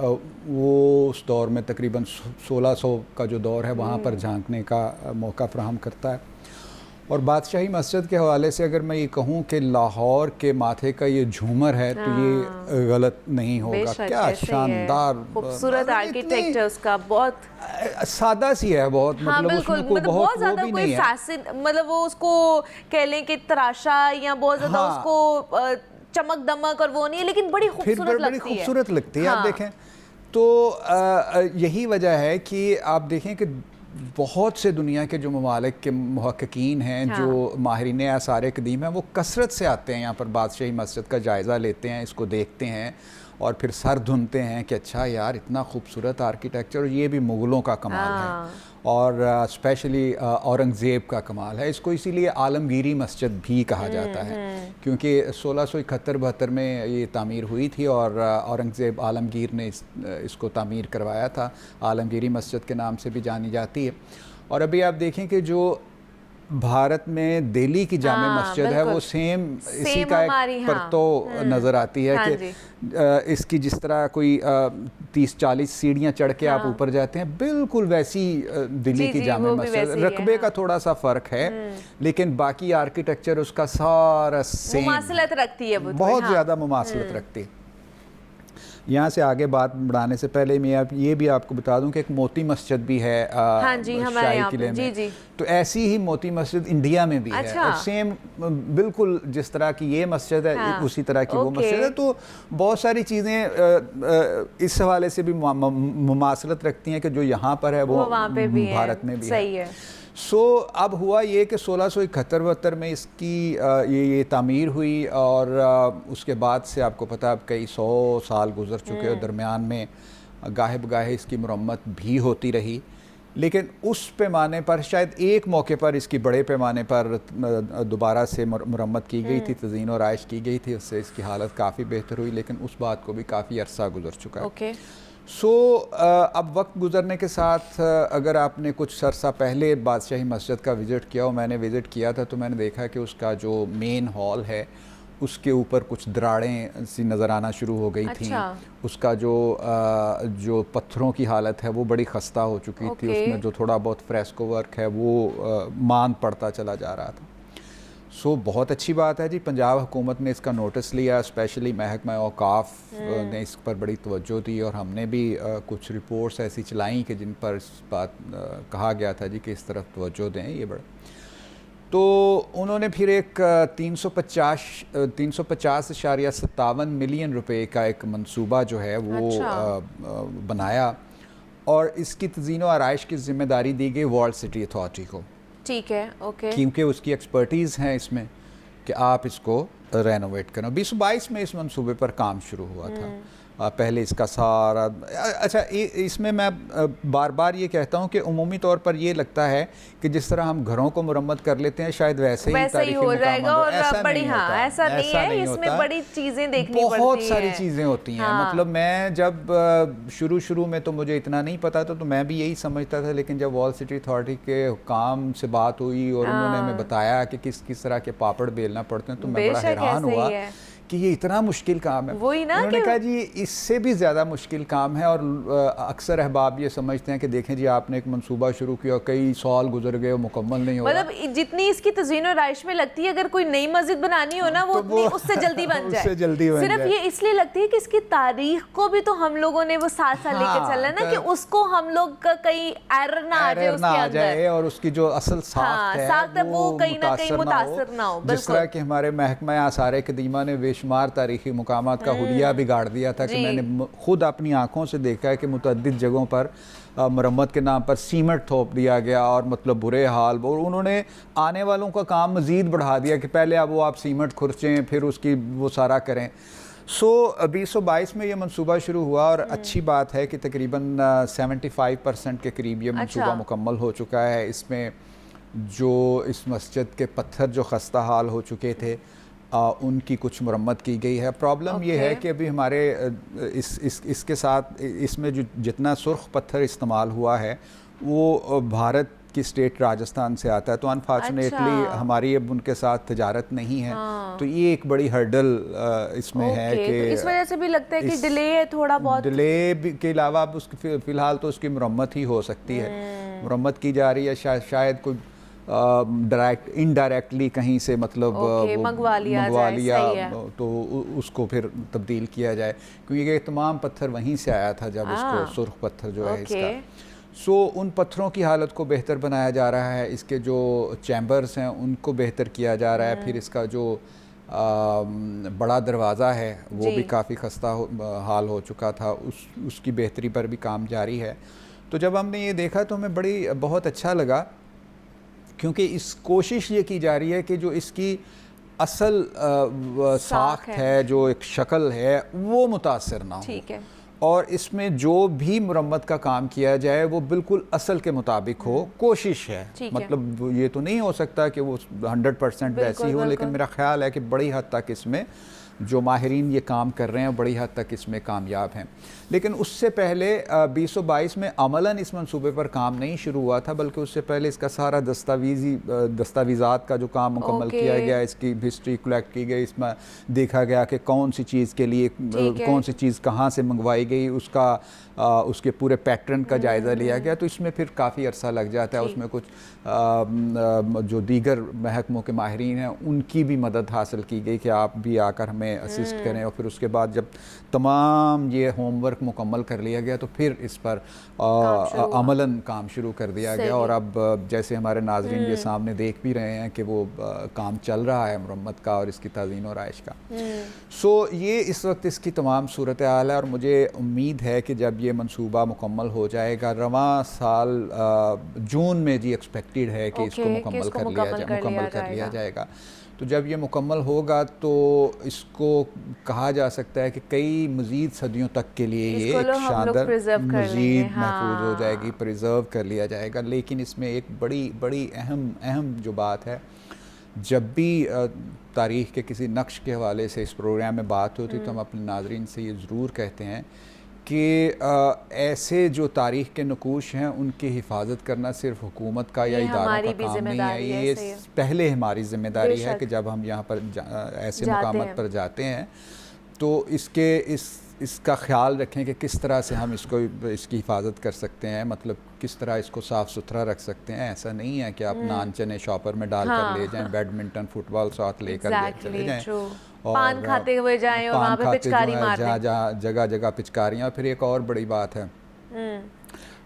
वो उस दौर में तकरीबन 1600 का जो दौर है वहाँ पर झांकने का मौका फराहम करता है। और बादशाही मस्जिद के हवाले से अगर मैं ये कहूँ कि लाहौर के माथे का ये झूमर है, तो ये गलत नहीं होगा। क्या शानदार खूबसूरत आर्किटेक्चर उसका, बहुत सादा सी है बहुत। हाँ, मतलब उसमें कोई बहुत ज़्यादा कोई फैसिन, मतलब वो उसको कह लें कि तराशा या बहुत ज़्यादा उसको चमक दमक और वो नहीं है, लेकिन बड़ी खूबसूरत लगती है। आप देखें तो यही वजह है कि आप देखें कि बहुत से दुनिया के जो ममालिक के मुहक्किकीन हैं, जो माहिरीन आसार कदीम हैं, वो कसरत से आते हैं यहाँ पर, बादशाही मस्जिद का जायज़ा लेते हैं, इसको देखते हैं और फिर सर धुनते हैं कि अच्छा यार इतना खूबसूरत आर्किटेक्चर, ये भी मुग़लों का कमाल है और स्पेशली औरंगज़ेब का कमाल है। इसको इसीलिए आलमगीरी मस्जिद भी कहा जाता है, क्योंकि 1671-72 में ये तामीर हुई थी और औरंगज़ेब आलमगीर ने इसको तामीर करवाया था। आलमगीरी मस्जिद के नाम से भी जानी जाती है। और अभी आप देखें कि जो भारत में दिल्ली की जामे मस्जिद है, वो सेम इसी का एक परतो नज़र आती है कि इसकी जिस तरह कोई 30-40 सीढ़ियाँ चढ़ के आप ऊपर जाते हैं, बिल्कुल वैसी दिल्ली की जामे मस्जिद। रकबे का थोड़ा सा फ़र्क है, लेकिन बाकी आर्किटेक्चर उसका सारा सेम, मुमासलत रखती है, बहुत ज़्यादा मुमासलत रखती है। यहाँ से आगे बात बढ़ाने से पहले मैं ये भी आपको बता दूं कि एक मोती मस्जिद भी है शाही किले में। तो ऐसी ही मोती मस्जिद इंडिया में भी है, और सेम बिल्कुल जिस तरह की ये मस्जिद है, उसी तरह की वो मस्जिद है। तो बहुत सारी चीज़ें इस हवाले से भी मुमासलत रखती हैं कि जो यहाँ पर है वो भारत में भी है। अब हुआ ये कि 1671-72 में इसकी ये तामीर हुई, और उसके बाद से आपको पता है अब कई 100 साल गुजर चुके हैं। दरमियान में गाहे बगाहे इसकी मरम्मत भी होती रही, लेकिन उस पैमाने पर शायद एक मौके पर इसकी बड़े पैमाने पर दोबारा से मरम्मत की गई थी, तज़ीन और आइश की गई थी, उससे इसकी हालत काफ़ी बेहतर हुई, लेकिन उस बात को भी काफ़ी अरसा गुजर चुका है। अब वक्त गुजरने के साथ अगर आपने कुछ अरसा पहले बादशाही मस्जिद का विज़िट किया हो, मैंने विज़िट किया था, तो मैंने देखा कि उसका जो मेन हॉल है उसके ऊपर कुछ दरारें सी नज़र आना शुरू हो गई थी। उसका जो पत्थरों की हालत है वो बड़ी खस्ता हो चुकी थी। उसमें जो थोड़ा बहुत फ्रेस्को वर्क है वो मांद पड़ता चला जा रहा था। सो बहुत अच्छी बात है जी, पंजाब हुकूमत ने इसका नोटिस लिया, स्पेशली महकमा औकाफ ने इस पर बड़ी तवज्जो दी और हमने भी कुछ रिपोर्ट्स ऐसी चलाई कि जिन पर इस बात कहा गया था जी कि इस तरफ तवज्जो दें। ये बड़ा तो उन्होंने फिर एक 350.57 मिलियन रुपए का एक मंसूबा जो है वो बनाया और इसकी तज़ीन व आराइश की ज़िम्मेदारी दी गई वर्ल्ड सिटी अथॉरिटी को। ठीक है, ओके। क्योंकि उसकी एक्सपर्टीज़ हैं इसमें कि आप इसको रेनोवेट करें। 2022 में इस मंसूबे पर काम शुरू हुआ था। पहले इसका सारा अच्छा इसमें मैं बार बार ये कहता हूँ कि उमूमी तौर पर ये लगता है कि जिस तरह हम घरों को मुरम्मत कर लेते हैं शायद वैसे ही हो जाएगा और बड़ी ऐसा नहीं है, इसमें बड़ी चीज़ें देखनी पड़ती हैं, बहुत सारी चीज़ें होती हैं। मतलब मैं जब शुरू में तो मुझे इतना नहीं पता था, तो मैं भी यही समझता था, लेकिन जब वर्ल्ड सिटी अथॉरिटी के हुकाम से बात हुई और उन्होंने हमें बताया कि किस किस तरह के पापड़ बेलना पड़ते हैं तो मैं बड़ा हैरान हुआ कि ये इतना मुश्किल काम है। वही ना, उन्होंने कहा जी इससे भी ज़्यादा मुश्किल काम है। और अक्सर अहबाब ये समझते हैं कि देखें जी आपने एक मंसूबा शुरू किया, कई साल गुजर गए, मुकम्मल नहीं हो, मतलब जितनी इसकी तज़ीन और आइश में लगती है, अगर कोई नई मस्जिद बनानी हो ना वो उतनी उससे जल्दी बन जाए, उससे जल्दी बन सिर्फ ये इसलिए लगती है कि इसकी तारीख को भी तो हम लोगों ने वो साथ साथ लेकर चलना ना कि उसको हम लोग का कहीं एरर ना आ जाए उसके अंदर, और उसकी जो असल साख्त है वो कहीं ना कहीं मुतासर ना हो। जिस तरह कि हमारे महकमा आसार कदीमा ने बेशुमार तारीखी मुकामात का हुलिया बिगाड़ दिया था कि मैंने खुद अपनी आंखों से देखा है कि मुतअद्दिद जगहों पर मरम्मत के नाम पर सीमेंट थोप दिया गया और मतलब बुरे हाल, और उन्होंने आने वालों का काम मज़ीद बढ़ा दिया कि पहले अब वो आप सीमेंट खुरचें फिर उसकी वो सारा करें। 2022 में ये मंसूबा शुरू हुआ और अच्छी बात है कि तकरीबन 75% के करीब ये मंसूबा मुकम्मल हो चुका है। इसमें जो इस मस्जिद के पत्थर जो खस्ता हाल हो चुके थे उनकी कुछ मरम्मत की गई है। प्रॉब्लम ये है कि अभी हमारे इसके साथ इसमें जो जितना सुर्ख पत्थर इस्तेमाल हुआ है वो भारत की स्टेट राजस्थान से आता है, तो अनफॉर्चुनेटली हमारी अब उनके साथ तजारत नहीं है। तो ये एक बड़ी हर्डल इसमें है कि तो इस वजह से भी लगता है कि डिले है थोड़ा बहुत। डिले के अलावा अब उसकी फ़िलहाल तो उसकी मरम्मत ही हो सकती है, मरम्मत की जा रही है। शायद कोई डायरेक्ट इनडायरेक्टली कहीं से मतलब मंगवा लिया तो उसको फिर तब्दील किया जाए, क्योंकि ये तमाम पत्थर वहीं से आया था जब उसको सुर्ख पत्थर जो है इसका। उन पत्थरों की हालत को बेहतर बनाया जा रहा है, इसके जो चैम्बर्स हैं उनको बेहतर किया जा रहा है। फिर इसका जो बड़ा दरवाज़ा है वो भी काफ़ी खस्ता हाल हो चुका था, उसकी बेहतरी पर भी काम जारी है। तो जब हमने ये देखा तो हमें बहुत अच्छा लगा, क्योंकि इस कोशिश ये की जा रही है कि जो इसकी असल साख्त है, जो एक शक्ल है, वो मुतासर ना हो। ठीक है। और इसमें जो भी मुरम्मत का काम किया जाए वो बिल्कुल असल के मुताबिक हो, कोशिश है। मतलब ये तो नहीं हो सकता कि वो 100% वैसी हो, लेकिन मेरा ख्याल है कि बड़ी हद तक इसमें जो माहिरीन ये काम कर रहे हैं बड़ी हद तक इसमें कामयाब हैं। लेकिन उससे पहले 2022 में अमलन इस मंसूबे पर काम नहीं शुरू हुआ था, बल्कि उससे पहले इसका सारा दस्तावेज़ात का जो काम मुकम्मल किया गया, इसकी हिस्ट्री कलेक्ट की गई, इसमें देखा गया कि कौन सी चीज़ के लिए कौन सी चीज़ कहाँ से मंगवाई गई, उसके पूरे पैटर्न का जायज़ा लिया गया। तो इसमें फिर काफ़ी अरसा लग जाता है। उसमें कुछ जो दीगर महकमों के माहिरीन हैं उनकी भी मदद हासिल की गई कि आप भी आकर हमें असिस्ट करें। और फिर उसके बाद जब तमाम ये होमवर्क मुकम्मल कर लिया गया तो फिर इस पर अमलन काम शुरू कर दिया गया। और अब जैसे हमारे नाज़रीन ये सामने देख भी रहे हैं कि वो काम चल रहा है मुरम्मत का और इसकी ताज़ीन और आइश का। ये इस वक्त इसकी तमाम सूरत हाल है और मुझे उम्मीद है कि जब ये मंसूबा मुकम्मल हो जाएगा, रवां साल जून में जी एक्सपेक्टेड है कि इसको मुकम्मल कर लिया जाएगा। तो जब ये मुकम्मल होगा तो इसको कहा जा सकता है कि कई मज़ीद सदियों तक के लिए ये एक शानदार मज़ीद महफूज हो जाएगी, प्रिजर्व कर लिया जाएगा। लेकिन इसमें एक बड़ी अहम जो बात है, जब भी तारीख़ के किसी नक्श के हवाले से इस प्रोग्राम में बात होती तो हम अपने नाज़रीन से ये ज़रूर कहते हैं कि ऐसे जो तारीख़ के नकूश हैं उनकी हिफाजत करना सिर्फ हुकूमत का या इदारों का काम नहीं है, ये पहले हमारी ज़िम्मेदारी है कि जब हम यहाँ पर ऐसे मुकामात पर जाते हैं तो इसका ख्याल रखें कि किस तरह से हम इसकी हिफाजत कर सकते हैं, मतलब किस तरह इसको साफ़ सुथरा रख सकते हैं। ऐसा नहीं है कि आप नान चने शॉपर में डाल कर ले जाएं, बैडमिंटन फुटबॉल साथ लेकर चले जाएं और पान खाते हुए जाएं और वहाँ पे पिचकारी मारते हैं, जगह जगह पिचकारियाँ। फिर एक और बड़ी बात है,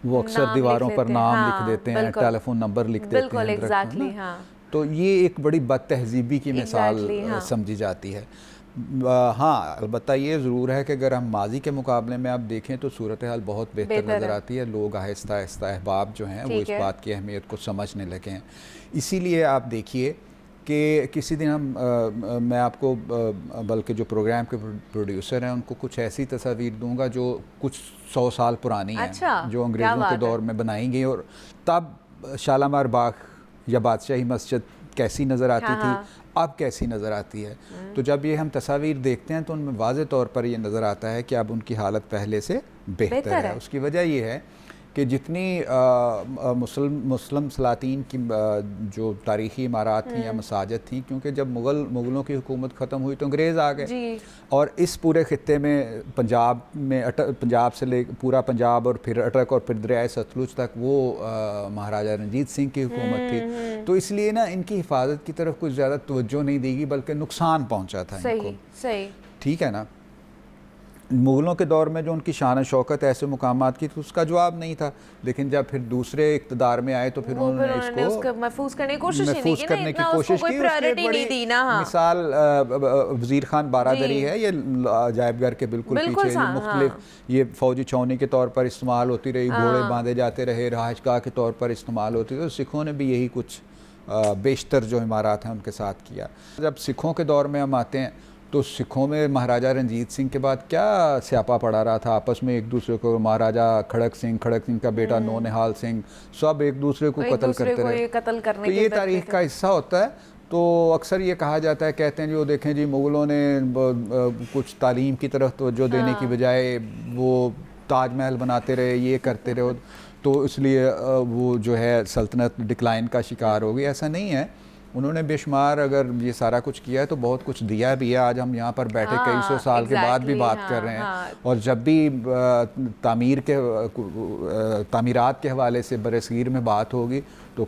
वो अक्सर दीवारों पर नाम लिख देते हैं, टेलीफोन नंबर लिख देते हैं, तो ये एक बड़ी बदतहजीबी की मिसाल समझी जाती है। हाँ, अलबत्ता ये ज़रूर है कि अगर हम माजी के मुकाबले में आप देखें तो सूरत हाल बहुत बेहतर नज़र आती है। लोग आहिस्ता आहिस्ता अहबाब जो हैं वो इस बात की अहमियत को समझने लगे हैं। इसीलिए आप देखिए कि किसी दिन मैं आपको बल्कि जो प्रोग्राम के प्रोड्यूसर हैं उनको कुछ ऐसी तस्वीर दूंगा जो कुछ 100 साल पुरानी हैं, जो अंग्रेज़ों के दौर में बनाई गई, और तब शालामार बाग या बादशाही मस्जिद कैसी नज़र आती थी, अब कैसी नज़र आती है। तो जब ये हम तस्वीर देखते हैं तो उनमें वाज़े तौर पर ये नज़र आता है कि अब उनकी हालत पहले से बेहतर है। उसकी वजह ये है कि जितनी मुस्लिम सलातीन की जो तारीख़ी इमारत थी या मसाजिद थी, क्योंकि जब मुग़लों की हुकूमत ख़त्म हुई तो अंग्रेज़ आ गए और इस पूरे ख़ित्ते में पंजाब से ले पूरा पंजाब और फिर अटक और फिर दरियाए सतलुज तक वो महाराजा रंजीत सिंह की हुकूमत थी। तो इसलिए ना इनकी हिफाजत की तरफ कुछ ज़्यादा तवज्जो नहीं दी गई, बल्कि नुकसान पहुँचा था इनको। सही, ठीक है ना। मुग़लों के दौर में जो उनकी शान शौकत ऐसे मुकामात की तो उसका जवाब नहीं था, लेकिन जब फिर दूसरे इक़्तिदार में आए तो फिर उन्होंने इसको महफूज करने की कोशिश की, की। मिसाल वज़ीर खान बारादरी है, ये अजायब घर के बिल्कुल पीछे, ये मुख्तलिफ ये फ़ौजी छावनी के तौर पर इस्तेमाल होती रही, घोड़े बांधे जाते रहे, रहायशगाह के तौर पर इस्तेमाल होती रही। तो सिखों ने भी यही कुछ बेशतर जो इमारत हैं उनके साथ किया। जब सिखों के दौर में हम आते हैं तो सिखों में महाराजा रंजीत सिंह के बाद क्या स्यापा पड़ा रहा था आपस में एक दूसरे को। महाराजा खड़क सिंह का बेटा नौनिहाल सिंह, सब एक दूसरे को कत्ल करते रहे। तो ये तारीख का हिस्सा होता है। तो अक्सर ये कहा जाता है, कहते हैं जो देखें जी मुग़लों ने कुछ तालीम की तरफ तवज्जो देने की बजाय वो ताजमहल बनाते रहे, ये करते रहे, तो इसलिए वो जो है सल्तनत डिक्लाइन का शिकार हो गई। ऐसा नहीं है, उन्होंने बेशुमार अगर ये सारा कुछ किया है तो बहुत कुछ दिया भी है। आज हम यहाँ पर बैठे कई सौ साल के बाद भी बात कर रहे हैं, और जब भी तामीरात के हवाले से बरसगीर में बात होगी तो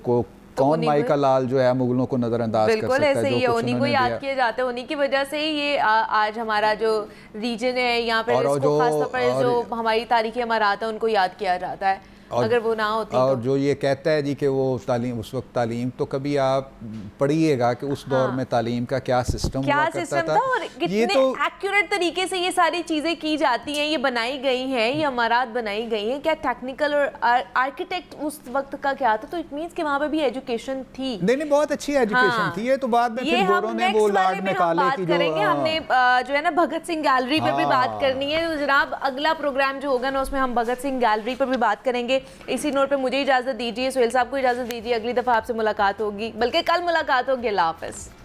कौन माई का लाल जो है मुग़लों को नज़रअंदाज कर सकता है। ऐसे ही उन्हीं को याद किया जाता है, उन्हीं की वजह से ही ये आज हमारा जो रीजन है यहाँ पर खासतौर पर जो हमारी तारीख़ी इमारत है उनको याद किया जाता है। अगर वो ना होती और तो। जो ये कहता है जी कि वो तालीम उस वक्त तालीम, तो कभी आप पढ़िएगा कि उस दौर में तालीम का क्या सिस्टम हुआ करता था, और कितने तो एक्यूरेट तरीके से ये सारी चीज़ें की जाती हैं, ये बनाई गई हैं, ये इमारत बनाई गई हैं। क्या टेक्निकल और आर्किटेक्ट उस वक्त का क्या था, तो इट मीन्स कि वहाँ पे भी एजुकेशन थी। नहीं, बहुत अच्छी एजुकेशन थी। ये तो बाद में फिर गोरों ने वो लाड निकाले की करेंगे। हमने जो है ना भगत सिंह गैलरी पर भी बात करनी है। तो जनाब अगला प्रोग्राम जो होगा ना उसमें हम भगत सिंह गैलरी पर भी बात करेंगे। इसी नोट पे मुझे इजाज़त दीजिए, सुहेल साहब को इजाज़त दीजिए। अगली दफ़ा आपसे मुलाकात होगी, बल्कि कल मुलाकात होगी। अल्लाह हाफ़िज़।